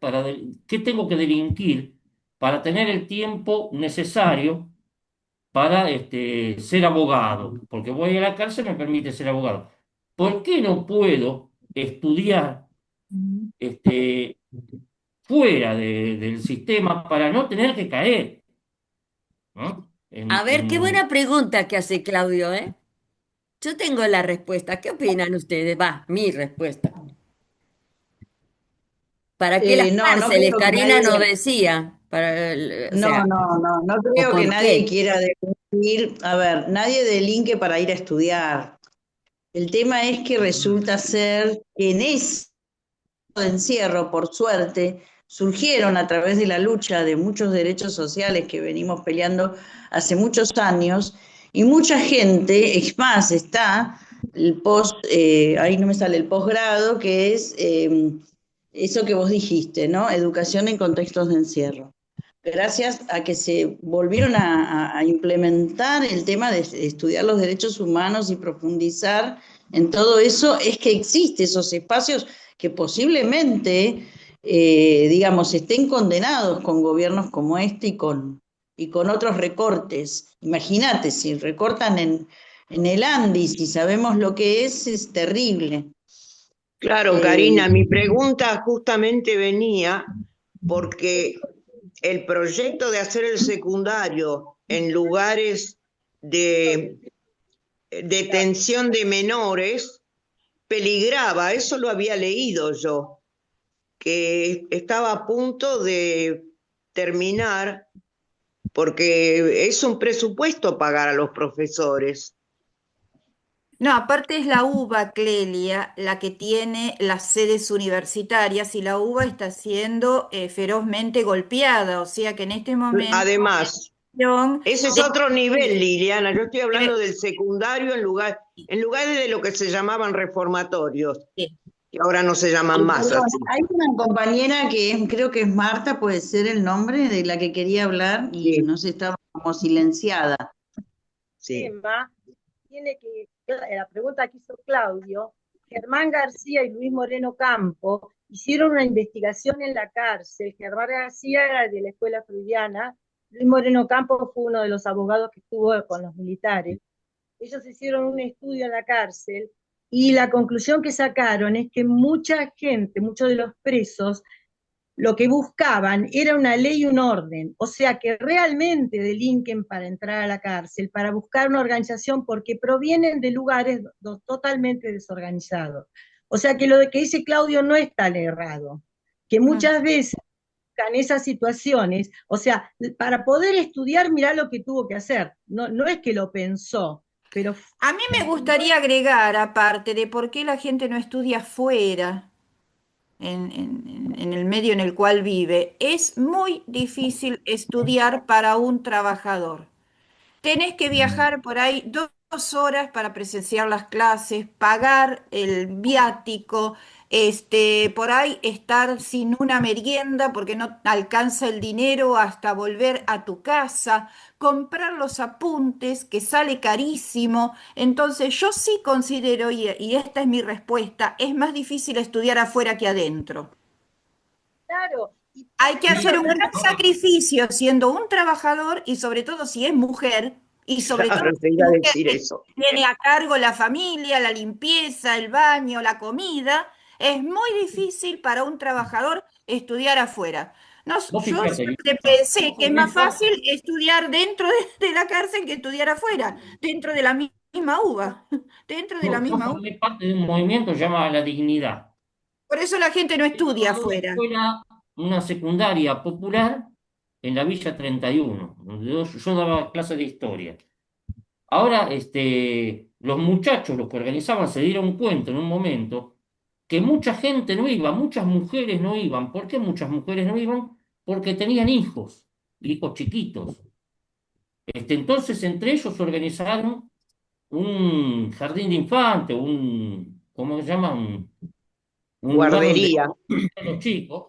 Speaker 6: qué tengo que delinquir para tener el tiempo necesario para ser abogado? Porque voy a la cárcel me permite ser abogado. ¿Por qué no puedo estudiar
Speaker 4: Ujú.
Speaker 6: este, fuera del sistema para no tener que caer, ¿no?
Speaker 1: a ver, qué buena pregunta que hace Claudio, ¿eh? Yo tengo la respuesta. ¿Qué opinan ustedes? Va, mi respuesta. ¿Para qué las
Speaker 7: No, no
Speaker 1: cárceles?
Speaker 7: creo que
Speaker 1: Karina
Speaker 7: nadie
Speaker 1: nos
Speaker 7: se...
Speaker 1: decía. O
Speaker 7: No,
Speaker 1: sea,
Speaker 7: no, no, no
Speaker 1: ¿o
Speaker 7: creo que
Speaker 1: por
Speaker 7: nadie
Speaker 1: qué?
Speaker 7: quiera delinquir. A ver, nadie delinque para ir a estudiar. El tema es que resulta ser que en ese encierro, por suerte, surgieron a través de la lucha de muchos derechos sociales que venimos peleando hace muchos años, y mucha gente, es más, está ahí no me sale el posgrado, que es eso que vos dijiste, ¿no? Educación en contextos de encierro. Gracias a que se volvieron a implementar el tema de estudiar los derechos humanos y profundizar en todo eso, es que existen esos espacios que posiblemente, digamos, estén condenados con gobiernos como este y con otros recortes. Imagínate, si recortan en el Andis y sabemos lo que es terrible.
Speaker 5: Claro,
Speaker 7: Eh,
Speaker 5: Karina, mi pregunta justamente venía porque el proyecto de hacer el secundario en lugares de detención de menores peligraba, eso lo había leído yo, que estaba a punto de terminar porque es un presupuesto pagar a los profesores.
Speaker 3: No, aparte es la UBA, Clelia, la que tiene las sedes universitarias y la UBA está siendo ferozmente golpeada, o sea que en este momento
Speaker 5: Además, ese es
Speaker 3: de,
Speaker 5: otro nivel, Liliana. Yo estoy hablando
Speaker 3: de-
Speaker 5: del secundario en lugar de lo que se llamaban reformatorios, que ahora no se llaman más
Speaker 7: Perdón,
Speaker 5: así.
Speaker 7: hay una compañera creo que es Marta, puede ser el nombre de la que quería hablar y
Speaker 5: Sí,
Speaker 7: no se estaba como silenciada.
Speaker 5: sí.
Speaker 8: Tema tiene que, la pregunta que hizo Claudio, Germán García y Luis Moreno Campo hicieron una investigación en la cárcel. Germán García era de la escuela freudiana, Luis Moreno Campo fue uno de los abogados que estuvo con los militares. Ellos hicieron un estudio en la cárcel y la conclusión que sacaron es que mucha gente, muchos de los presos, lo que buscaban era una ley y un orden, o sea que realmente delinquen para entrar a la cárcel, para buscar una organización, porque provienen de lugares totalmente desorganizados. O sea que lo de que dice Claudio no es tan errado, que
Speaker 3: no.
Speaker 8: muchas veces en esas situaciones, o sea, para poder estudiar, mirá lo que tuvo que hacer, no, no es que lo pensó, pero
Speaker 3: A mí me gustaría agregar, aparte de por qué la gente no estudia afuera, en el medio en el cual vive, es muy difícil estudiar para un trabajador. Tenés que viajar por ahí 2 horas para presenciar las clases, pagar el viático, por ahí estar sin una merienda porque no alcanza el dinero hasta volver a tu casa, comprar los apuntes que sale carísimo. Entonces yo sí considero, y esta es mi respuesta, es más difícil estudiar afuera que adentro.
Speaker 8: claro, y
Speaker 3: Hay que
Speaker 8: eso
Speaker 3: hacer un
Speaker 8: también
Speaker 3: gran sacrificio siendo un trabajador y sobre todo si es mujer y sobre todo
Speaker 5: Claro, te
Speaker 3: si es
Speaker 5: iba a
Speaker 3: mujer
Speaker 5: decir
Speaker 3: que
Speaker 5: eso.
Speaker 3: tiene a cargo la familia, la limpieza, el baño, la comida. Es muy difícil para un trabajador estudiar afuera. No,
Speaker 6: Vos
Speaker 3: yo
Speaker 6: fíjate,
Speaker 3: siempre
Speaker 6: Liliana,
Speaker 3: pensé que es
Speaker 6: no
Speaker 3: más
Speaker 6: importa.
Speaker 3: fácil estudiar dentro de la cárcel que estudiar afuera, dentro de la misma uva, dentro de la
Speaker 6: Yo
Speaker 3: misma uva.
Speaker 6: formé parte de un movimiento llamado La Dignidad.
Speaker 3: Por eso la gente no
Speaker 6: He
Speaker 3: estudia
Speaker 6: dado
Speaker 3: afuera.
Speaker 6: una secundaria popular en la Villa 31, donde yo daba clases de historia. Ahora, los muchachos, los que organizaban, se dieron cuenta en un momento que mucha gente no iba, muchas mujeres no iban. ¿Por qué muchas mujeres no iban? Porque tenían hijos, hijos chiquitos. Entonces, entre ellos organizaron un jardín de infantes, ¿cómo se llama? Un lugar donde
Speaker 5: Guardería.
Speaker 6: los chicos,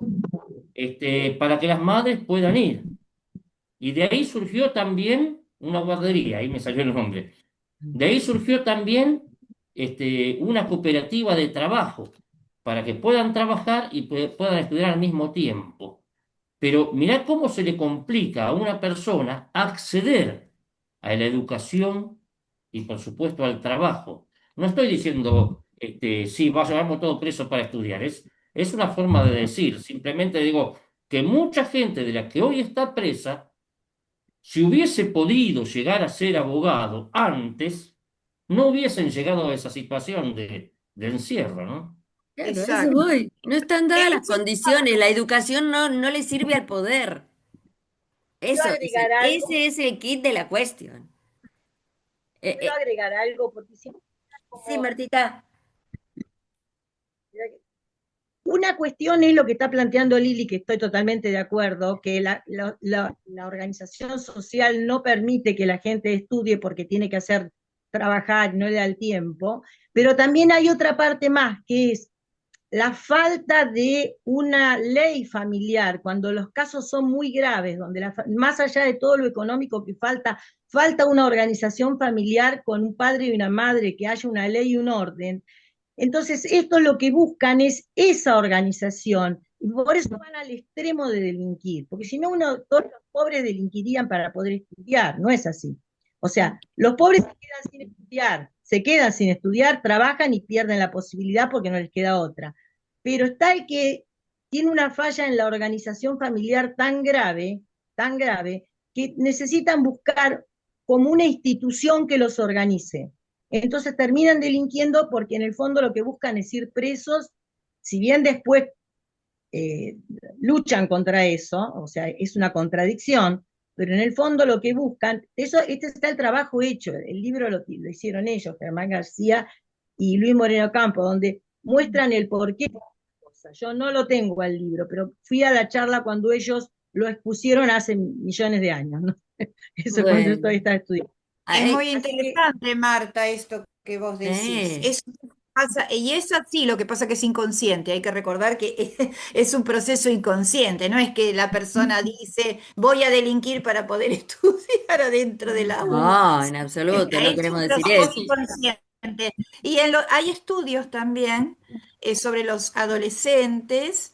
Speaker 6: para que las madres puedan ir. Y de ahí surgió también una guardería, ahí me salió el nombre. De ahí surgió también una cooperativa de trabajo, para que puedan trabajar y puedan estudiar al mismo tiempo. Pero mirá cómo se le complica a una persona acceder a la educación y por supuesto al trabajo. No estoy diciendo, sí, vamos todos presos para estudiar, es una forma de decir, simplemente digo que mucha gente de la que hoy está presa, si hubiese podido llegar a ser abogado antes, no hubiesen llegado a esa situación de encierro, ¿no?
Speaker 1: Claro, a eso
Speaker 3: Exacto.
Speaker 1: voy. No están dadas las
Speaker 3: Ese-
Speaker 1: condiciones, la educación no le sirve al poder. Eso
Speaker 8: agregar algo,
Speaker 1: ese es el kit de la cuestión.
Speaker 8: quiero agregar algo, porque siempre
Speaker 1: Sí,
Speaker 8: como,
Speaker 1: Martita.
Speaker 8: una cuestión es lo que está planteando Lili, que estoy totalmente de acuerdo, que la organización social no permite que la gente estudie porque tiene que hacer trabajar, no le da el tiempo, pero también hay otra parte más, que es la falta de una ley familiar, cuando los casos son muy graves, donde más allá de todo lo económico que falta una organización familiar con un padre y una madre, que haya una ley y un orden. Entonces, esto lo que buscan es esa organización, y por eso van al extremo de delinquir, porque si no, todos los pobres delinquirían para poder estudiar, no es así. O sea, los pobres se quedan sin estudiar, trabajan y pierden la posibilidad porque no les queda otra. Pero está el que tiene una falla en la organización familiar tan grave, que necesitan buscar como una institución que los organice. Entonces terminan delinquiendo porque en el fondo lo que buscan es ir presos, si bien después eh, luchan contra eso, o sea, es una contradicción, pero en el fondo lo que buscan, este está el trabajo hecho, el libro lo hicieron ellos, Germán García y Luis Moreno Campo, donde muestran el porqué de las cosas. Yo no lo tengo al libro, pero fui a la charla cuando ellos lo expusieron hace millones de años, ¿no? Eso cuando yo
Speaker 1: Bueno.
Speaker 8: estaba estudiando.
Speaker 3: Es muy
Speaker 8: Así que
Speaker 3: interesante, Marta, esto que vos decís.
Speaker 1: Sí.
Speaker 3: Y es así, lo que pasa que es inconsciente. Hay que recordar que es un proceso inconsciente. No es que la persona dice, voy a delinquir para poder estudiar adentro del aula.
Speaker 1: No, en absoluto, no
Speaker 3: Es
Speaker 1: queremos
Speaker 3: un
Speaker 1: decir
Speaker 3: proceso
Speaker 1: eso.
Speaker 3: inconsciente. Y hay estudios también sobre los adolescentes,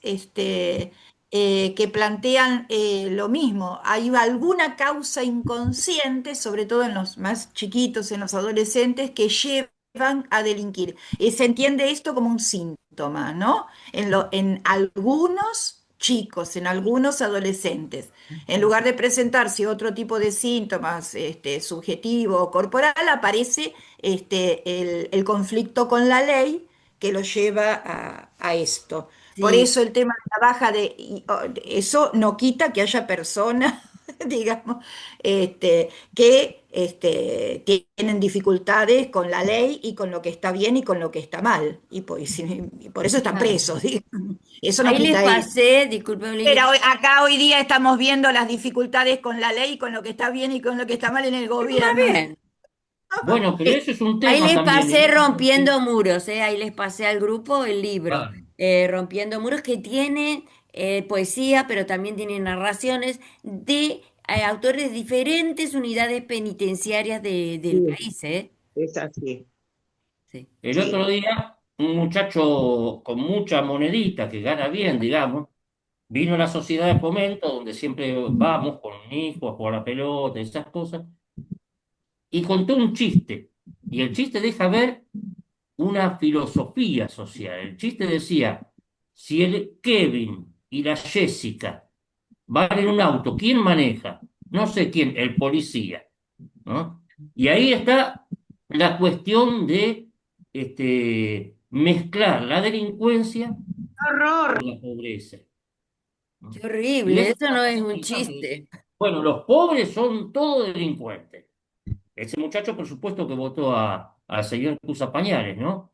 Speaker 3: que plantean lo mismo. Hay alguna causa inconsciente, sobre todo en los más chiquitos, en los adolescentes, que llevan a delinquir. Y se entiende esto como un síntoma, ¿no? En algunos chicos, en algunos adolescentes. En lugar de presentarse otro tipo de síntomas, subjetivo o corporal, aparece el conflicto con la ley que lo lleva a esto. Por
Speaker 1: Sí,
Speaker 3: eso el tema de la baja eso no quita que haya personas, digamos, que tienen dificultades con la ley y con lo que está bien y con lo que está mal. Y por eso están
Speaker 1: claro.
Speaker 3: presos, digamos. Eso no
Speaker 1: Ahí les
Speaker 3: quita eso.
Speaker 1: pasé, disculpen, Lili.
Speaker 3: Pero acá hoy día estamos viendo las dificultades con la ley, con lo que está bien y con lo que está mal en el
Speaker 1: Está
Speaker 3: gobierno.
Speaker 1: bien.
Speaker 6: Bueno, pero eso es un
Speaker 1: Ahí
Speaker 6: tema
Speaker 1: les
Speaker 6: también.
Speaker 1: pasé Rompiendo Muros, ahí les pasé al grupo el libro,
Speaker 6: Claro.
Speaker 1: Rompiendo Muros, que tiene poesía, pero también tiene narraciones de autores de diferentes unidades penitenciarias del
Speaker 5: Sí,
Speaker 1: país, ¿eh?
Speaker 5: es así.
Speaker 1: Sí.
Speaker 6: El
Speaker 5: Sí.
Speaker 6: otro día, un muchacho con mucha monedita, que gana bien, digamos, vino a la sociedad de fomento, donde siempre vamos con mi hijo a jugar a la pelota, esas cosas, y contó un chiste. Y el chiste deja ver una filosofía social. El chiste decía, si el Kevin y la Jessica van en un auto, ¿quién maneja? No sé quién, el policía, ¿no? Y ahí está la cuestión de mezclar la delincuencia
Speaker 5: Horror.
Speaker 6: con la pobreza,
Speaker 1: Qué
Speaker 6: ¿no? Y
Speaker 1: horrible,
Speaker 6: eso
Speaker 1: eso
Speaker 6: está
Speaker 1: no es un
Speaker 6: justificando.
Speaker 1: chiste.
Speaker 6: Bueno, los pobres son todos delincuentes. Ese muchacho, por supuesto, que votó al señor que usa pañales, ¿no?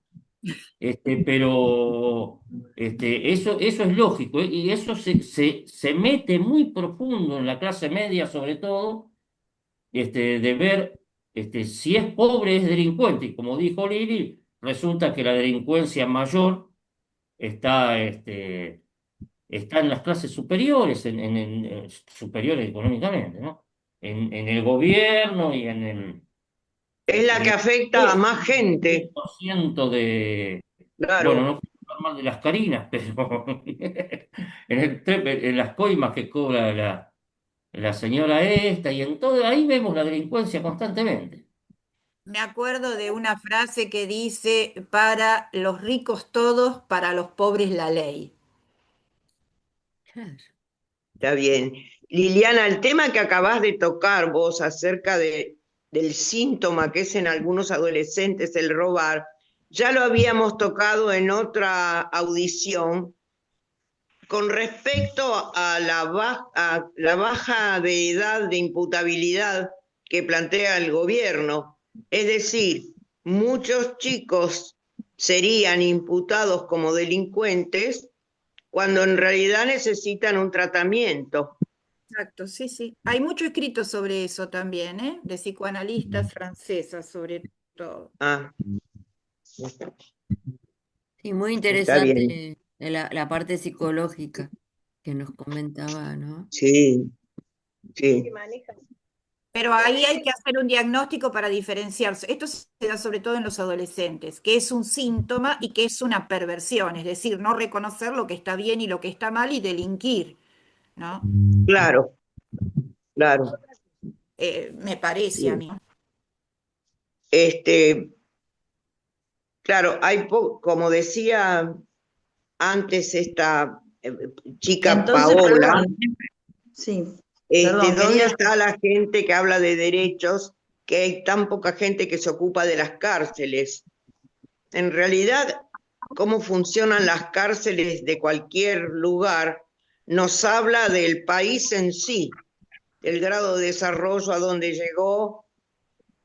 Speaker 6: Pero eso es lógico, ¿eh? Y eso se mete muy profundo en la clase media, sobre todo, de ver si es pobre es delincuente. Y como dijo Lili, resulta que la delincuencia mayor está, está en las clases superiores, superiores económicamente, ¿no? En el gobierno y
Speaker 5: Es la
Speaker 6: en
Speaker 5: que
Speaker 6: el
Speaker 5: afecta a más gente.
Speaker 6: 10% bueno,
Speaker 5: Claro.
Speaker 6: no quiero hablar mal de las Carinas, pero en las coimas que cobra la señora esta, y en todo, ahí vemos la delincuencia constantemente.
Speaker 3: Me acuerdo de una frase que dice, para los ricos todos, para los pobres la ley.
Speaker 1: Claro.
Speaker 5: Está bien. Liliana, el tema que acabás de tocar vos acerca del síntoma que es en algunos adolescentes el robar, ya lo habíamos tocado en otra audición con respecto a la baja de edad de imputabilidad que plantea el gobierno. Es decir, muchos chicos serían imputados como delincuentes cuando en realidad necesitan un tratamiento.
Speaker 3: Exacto, sí, sí. Hay mucho escrito sobre eso también, ¿eh? De psicoanalistas francesas, sobre todo.
Speaker 5: Ah,
Speaker 1: Sí, muy
Speaker 5: está bien.
Speaker 1: interesante la parte psicológica que nos comentaba, ¿no?
Speaker 5: Sí, sí.
Speaker 8: que maneja.
Speaker 3: Pero ahí hay que hacer un diagnóstico para diferenciarse. Esto se da sobre todo en los adolescentes, que es un síntoma y que es una perversión, es decir, no reconocer lo que está bien y lo que está mal y delinquir, ¿no?
Speaker 5: Claro, claro.
Speaker 3: Me parece a
Speaker 5: Sí.
Speaker 3: mí.
Speaker 5: Claro, como decía antes esta chica
Speaker 7: Entonces,
Speaker 5: Paola,
Speaker 7: perdón, sí, perdón,
Speaker 5: ¿dónde
Speaker 7: quería,
Speaker 5: está la gente que habla de derechos? Que hay tan poca gente que se ocupa de las cárceles. En realidad, cómo funcionan las cárceles de cualquier lugar nos habla del país en sí, del grado de desarrollo a donde llegó,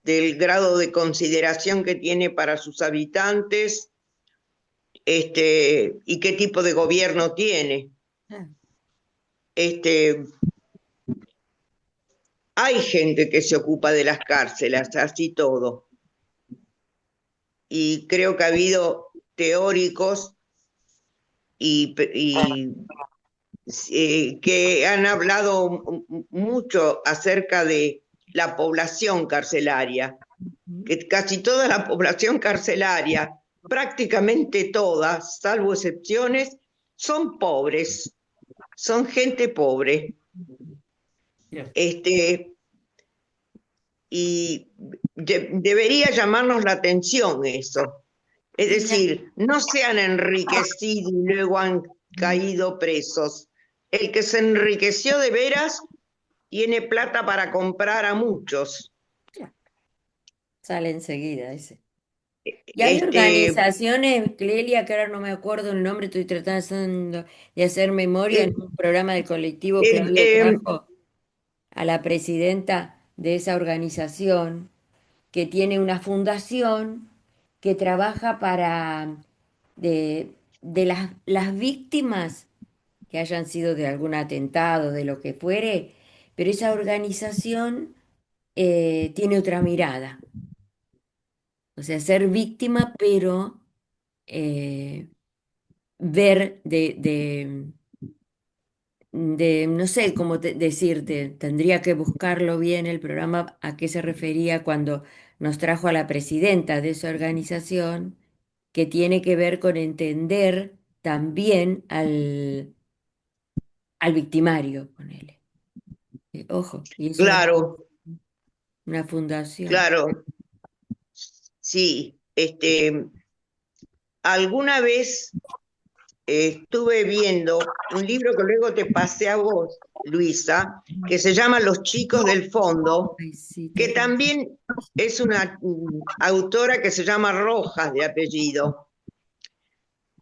Speaker 5: del grado de consideración que tiene para sus habitantes, y qué tipo de gobierno tiene.
Speaker 1: Ah,
Speaker 5: Hay gente que se ocupa de las cárceles, así todo. Y creo que ha habido teóricos que han hablado mucho acerca de la población carcelaria, que casi toda la población carcelaria, prácticamente todas, salvo excepciones, son pobres, son gente pobre. Y debería llamarnos la atención eso. Es decir, no se han enriquecido y luego han caído presos. El que se enriqueció de veras tiene plata para comprar a muchos.
Speaker 1: sale enseguida ese. Y hay organizaciones, Clelia, que ahora no me acuerdo el nombre, estoy tratando de hacer memoria en un programa del colectivo. Claudio trajo a la presidenta de esa organización que tiene una fundación que trabaja para de las víctimas que hayan sido de algún atentado, de lo que fuere, pero esa organización tiene otra mirada. O sea, ser víctima, pero ver no sé cómo decirte, tendría que buscarlo bien el programa a qué se refería cuando nos trajo a la presidenta de esa organización, que tiene que ver con entender también al victimario, ponele. Ojo, y es
Speaker 5: Claro,
Speaker 1: una fundación.
Speaker 5: claro, sí. Alguna vez estuve viendo un libro que luego te pasé a vos, Luisa, que se llama Los chicos del fondo,
Speaker 1: Ay, sí,
Speaker 5: que también es una autora que se llama Rojas de apellido.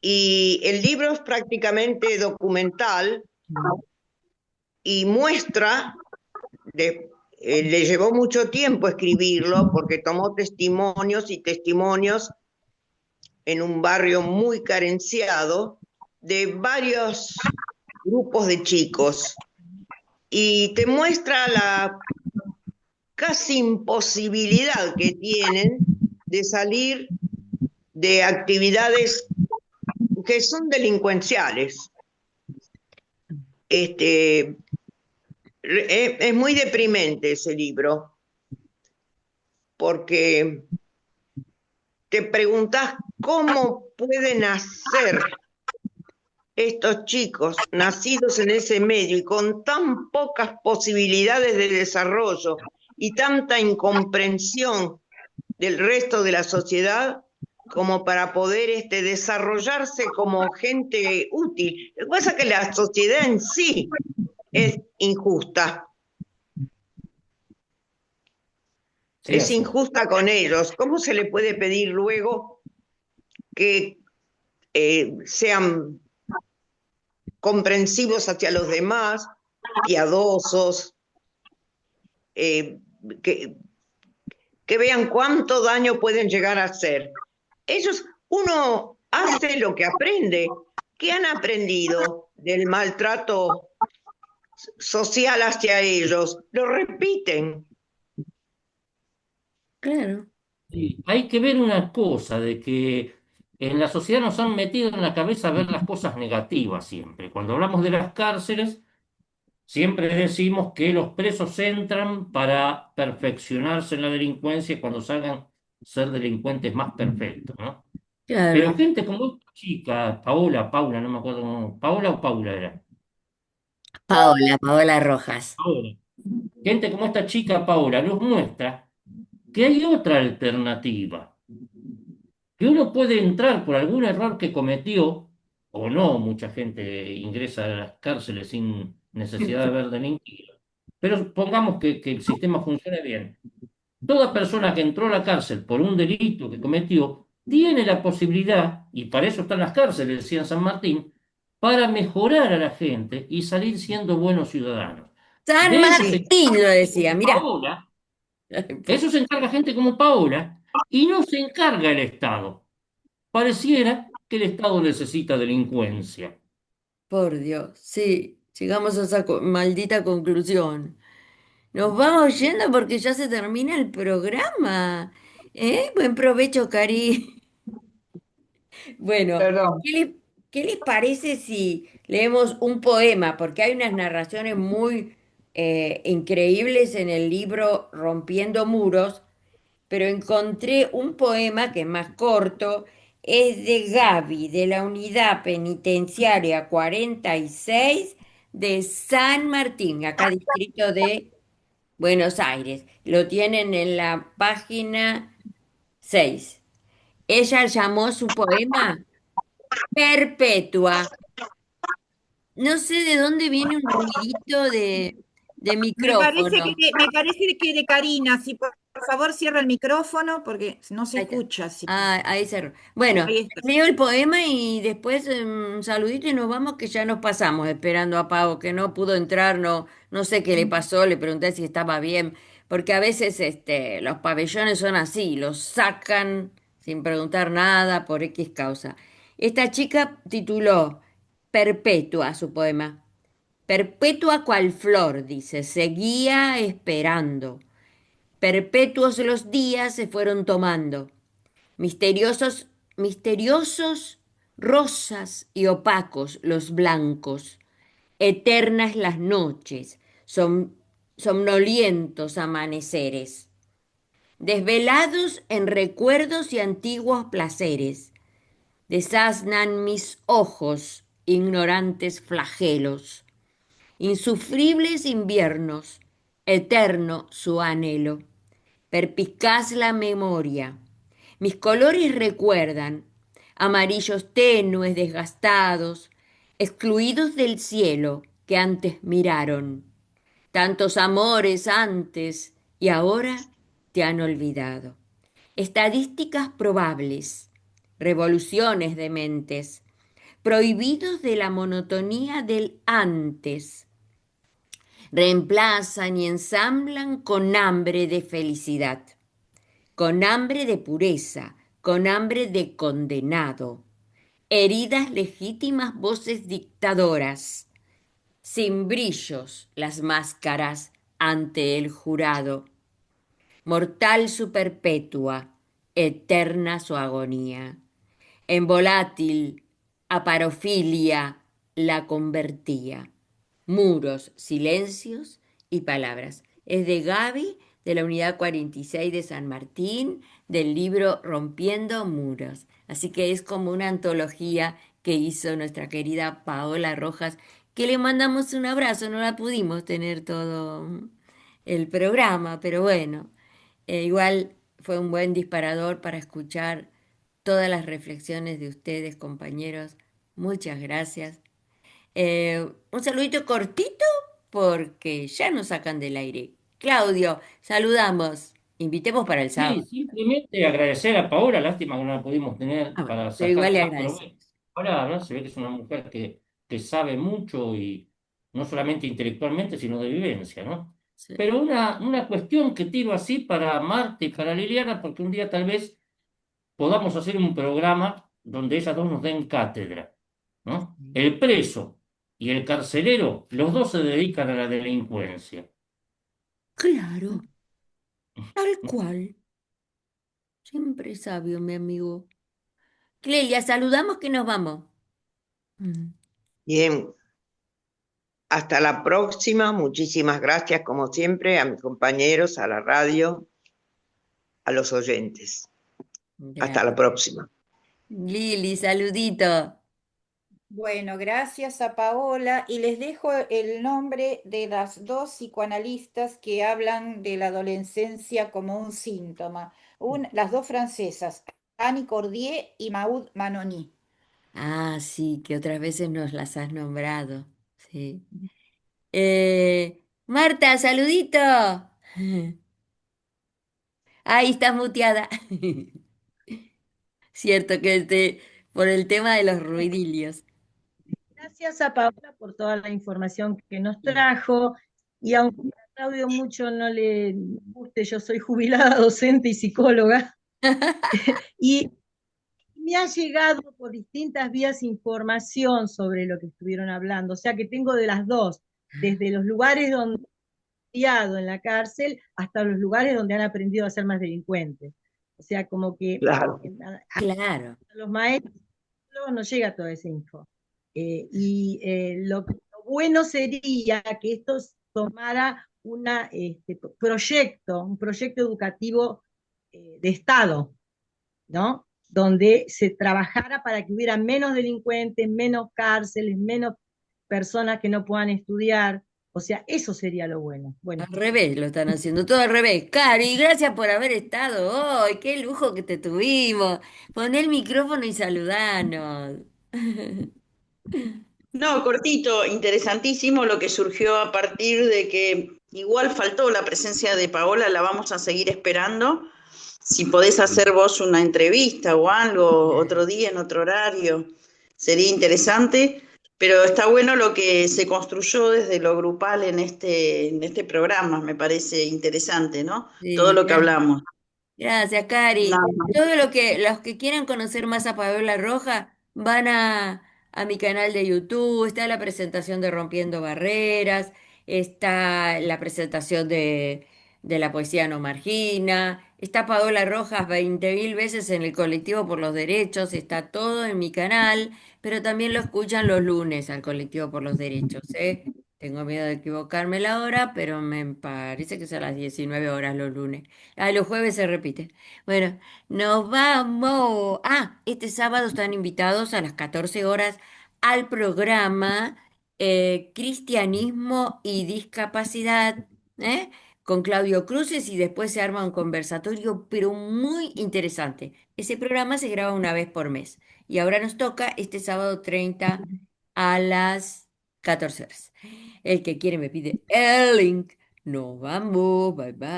Speaker 5: Y el libro es prácticamente documental y muestra, le llevó mucho tiempo escribirlo porque tomó testimonios y testimonios en un barrio muy carenciado de varios grupos de chicos y te muestra la casi imposibilidad que tienen de salir de actividades que son delincuenciales. Es muy deprimente ese libro, porque te preguntás cómo pueden hacer estos chicos nacidos en ese medio y con tan pocas posibilidades de desarrollo y tanta incomprensión del resto de la sociedad como para poder desarrollarse como gente útil. Lo que pasa es que la sociedad en sí es injusta.
Speaker 6: Sí,
Speaker 5: Es injusta con ellos. ¿Cómo se le puede pedir luego que sean comprensivos hacia los demás, piadosos, eh, que, que vean cuánto daño pueden llegar a hacer. Uno hace lo que aprende. ¿Qué han aprendido del maltrato social hacia ellos? Lo repiten.
Speaker 1: Claro.
Speaker 6: Sí, hay que ver una cosa, de que en la sociedad nos han metido en la cabeza ver las cosas negativas siempre. Cuando hablamos de las cárceles, siempre decimos que los presos entran para perfeccionarse en la delincuencia y cuando salgan ser delincuentes más perfectos, ¿no? Pero
Speaker 1: Claro.
Speaker 6: gente como esta chica, Paula, no me acuerdo, Paola o Paula era.
Speaker 1: Paola Rojas.
Speaker 6: Paola. Gente como esta chica, Paola, nos muestra que hay otra alternativa, que uno puede entrar por algún error que cometió, o no, mucha gente ingresa a las cárceles sin necesidad de haber delinquido, pero pongamos que el sistema funcione bien. Toda persona que entró a la cárcel por un delito que cometió tiene la posibilidad, y para eso están las cárceles, decía San Martín, para mejorar a la gente y salir siendo buenos ciudadanos.
Speaker 1: San
Speaker 6: De eso se
Speaker 1: Martín lo
Speaker 6: encarga gente
Speaker 1: decía,
Speaker 6: como
Speaker 1: mirá.
Speaker 6: Paola, eso se encarga gente como Paola, y no se encarga el Estado. Pareciera que el Estado necesita delincuencia.
Speaker 1: Por Dios, sí, llegamos a esa maldita conclusión. Nos vamos yendo porque ya se termina el programa. ¿Eh? Buen provecho, Cari. Bueno,
Speaker 3: Perdón.
Speaker 1: ¿qué les parece si leemos un poema? Porque hay unas narraciones muy increíbles en el libro Rompiendo Muros, pero encontré un poema que es más corto, es de Gaby, de la Unidad Penitenciaria 46 de San Martín, acá distrito de Buenos Aires. Lo tienen en la página 6. Ella llamó su poema Perpetua. No sé de dónde viene un ruidito de micrófono.
Speaker 3: Me parece que de Karina, si por favor cierra el micrófono porque no se
Speaker 1: Ahí está.
Speaker 3: escucha. Sí.
Speaker 1: Ah, ahí cerró. Bueno,
Speaker 3: Ahí está.
Speaker 1: leo el poema y después un saludito y nos vamos que ya nos pasamos esperando a Pau, que no pudo entrar, no sé qué le pasó, le pregunté si estaba bien, porque a veces los pabellones son así, los sacan sin preguntar nada por X causa. Esta chica tituló Perpetua su poema. Perpetua cual flor, dice, seguía esperando. Perpetuos los días se fueron tomando. Misteriosos, misteriosos, rosas y opacos los blancos, eternas las noches, somnolientos amaneceres, desvelados en recuerdos y antiguos placeres, desasnan mis ojos ignorantes flagelos, insufribles inviernos, eterno su anhelo, perspicaz la memoria. Mis colores recuerdan amarillos tenues, desgastados, excluidos del cielo que antes miraron. Tantos amores antes y ahora te han olvidado. Estadísticas probables, revoluciones de mentes, prohibidos de la monotonía del antes, reemplazan y ensamblan con hambre de felicidad, con hambre de pureza, con hambre de condenado, heridas legítimas voces dictadoras, sin brillos las máscaras ante el jurado, mortal su perpetua, eterna su agonía, en volátil a parofilia la convertía, muros, silencios y palabras. Es de Gaby, de la Unidad 46 de San Martín, del libro Rompiendo Muros. Así que es como una antología que hizo nuestra querida Paola Rojas, que le mandamos un abrazo. No la pudimos tener todo el programa, pero bueno, igual fue un buen disparador para escuchar todas las reflexiones de ustedes, compañeros. Muchas gracias. Un saludito cortito porque ya nos sacan del aire. Claudio, saludamos. Invitemos para el
Speaker 6: Sí,
Speaker 1: sábado.
Speaker 6: simplemente agradecer a Paola, lástima que no la pudimos tener
Speaker 1: Ah, bueno,
Speaker 6: para
Speaker 1: pero igual
Speaker 6: sacar
Speaker 1: le
Speaker 6: más provecho.
Speaker 1: agradecemos.
Speaker 6: Ahora, ¿no? Se ve que es una mujer que que sabe mucho y no solamente intelectualmente, sino de vivencia, ¿no?
Speaker 1: Sí.
Speaker 6: Pero una cuestión que tiro así para Marta y para Liliana, porque un día tal vez podamos hacer un programa donde ellas dos nos den cátedra, ¿no? El preso y el carcelero, los dos se dedican a la delincuencia.
Speaker 1: Claro, tal cual. Siempre sabio, mi amigo. Clelia, saludamos que nos vamos. Mm.
Speaker 5: Bien, hasta la próxima. Muchísimas gracias, como siempre, a mis compañeros, a la radio, a los oyentes. Hasta la
Speaker 1: Gracias.
Speaker 5: próxima.
Speaker 1: Lili, saludito.
Speaker 3: Bueno, gracias a Paola y les dejo el nombre de las dos psicoanalistas que hablan de la adolescencia como un síntoma. Las dos francesas, Annie Cordier y Maud Manoni.
Speaker 1: Ah, sí, que otras veces nos las has nombrado. Sí. Marta, saludito. Ahí estás muteada. Cierto que por el tema de los ruidillos.
Speaker 8: Gracias a Paola por toda la información que nos trajo. Y aunque a Claudio mucho no le guste, yo soy jubilada docente y psicóloga. Y me ha llegado por distintas vías información sobre lo que estuvieron hablando. O sea que tengo de las dos, desde los lugares donde han estudiado en la cárcel hasta los lugares donde han aprendido a ser más delincuentes. O sea, como que
Speaker 5: Claro.
Speaker 8: a
Speaker 1: Claro.
Speaker 8: los maestros nos llega toda esa info. Lo bueno sería que esto tomara un proyecto educativo de Estado, ¿no? Donde se trabajara para que hubiera menos delincuentes, menos cárceles, menos personas que no puedan estudiar. O sea, eso sería lo bueno.
Speaker 1: Al
Speaker 8: Bueno,
Speaker 1: revés lo están haciendo, todo al revés. Cari, gracias por haber estado hoy. Qué lujo que te tuvimos. Poné el micrófono y saludanos.
Speaker 7: No, cortito, interesantísimo lo que surgió a partir de que igual faltó la presencia de Paola, la vamos a seguir esperando. Si podés hacer vos una entrevista o algo otro día en otro horario, sería interesante, pero está bueno lo que se construyó desde lo grupal en este programa, me parece interesante, ¿no? Todo
Speaker 1: Sí,
Speaker 7: lo que hablamos.
Speaker 1: gracias, Cari.
Speaker 7: Nada más.
Speaker 1: Todo lo que los que quieran conocer más a Paola Roja van a mi canal de YouTube. Está la presentación de Rompiendo Barreras, está la presentación de la poesía no margina, está Paola Rojas 20.000 veces en el Colectivo por los Derechos, está todo en mi canal, pero también lo escuchan los lunes al Colectivo por los Derechos, ¿eh? Tengo miedo de equivocarme la hora, pero me parece que es a las 19 horas los lunes. Ah, los jueves se repite. Bueno, nos vamos. Ah, este sábado están invitados a las 14 horas al programa Cristianismo y Discapacidad, ¿eh? Con Claudio Cruces y después se arma un conversatorio, pero muy interesante. Ese programa se graba una vez por mes y ahora nos toca este sábado 30 a las 14 horas. El que quiere me pide el link. Nos vamos, bye bye.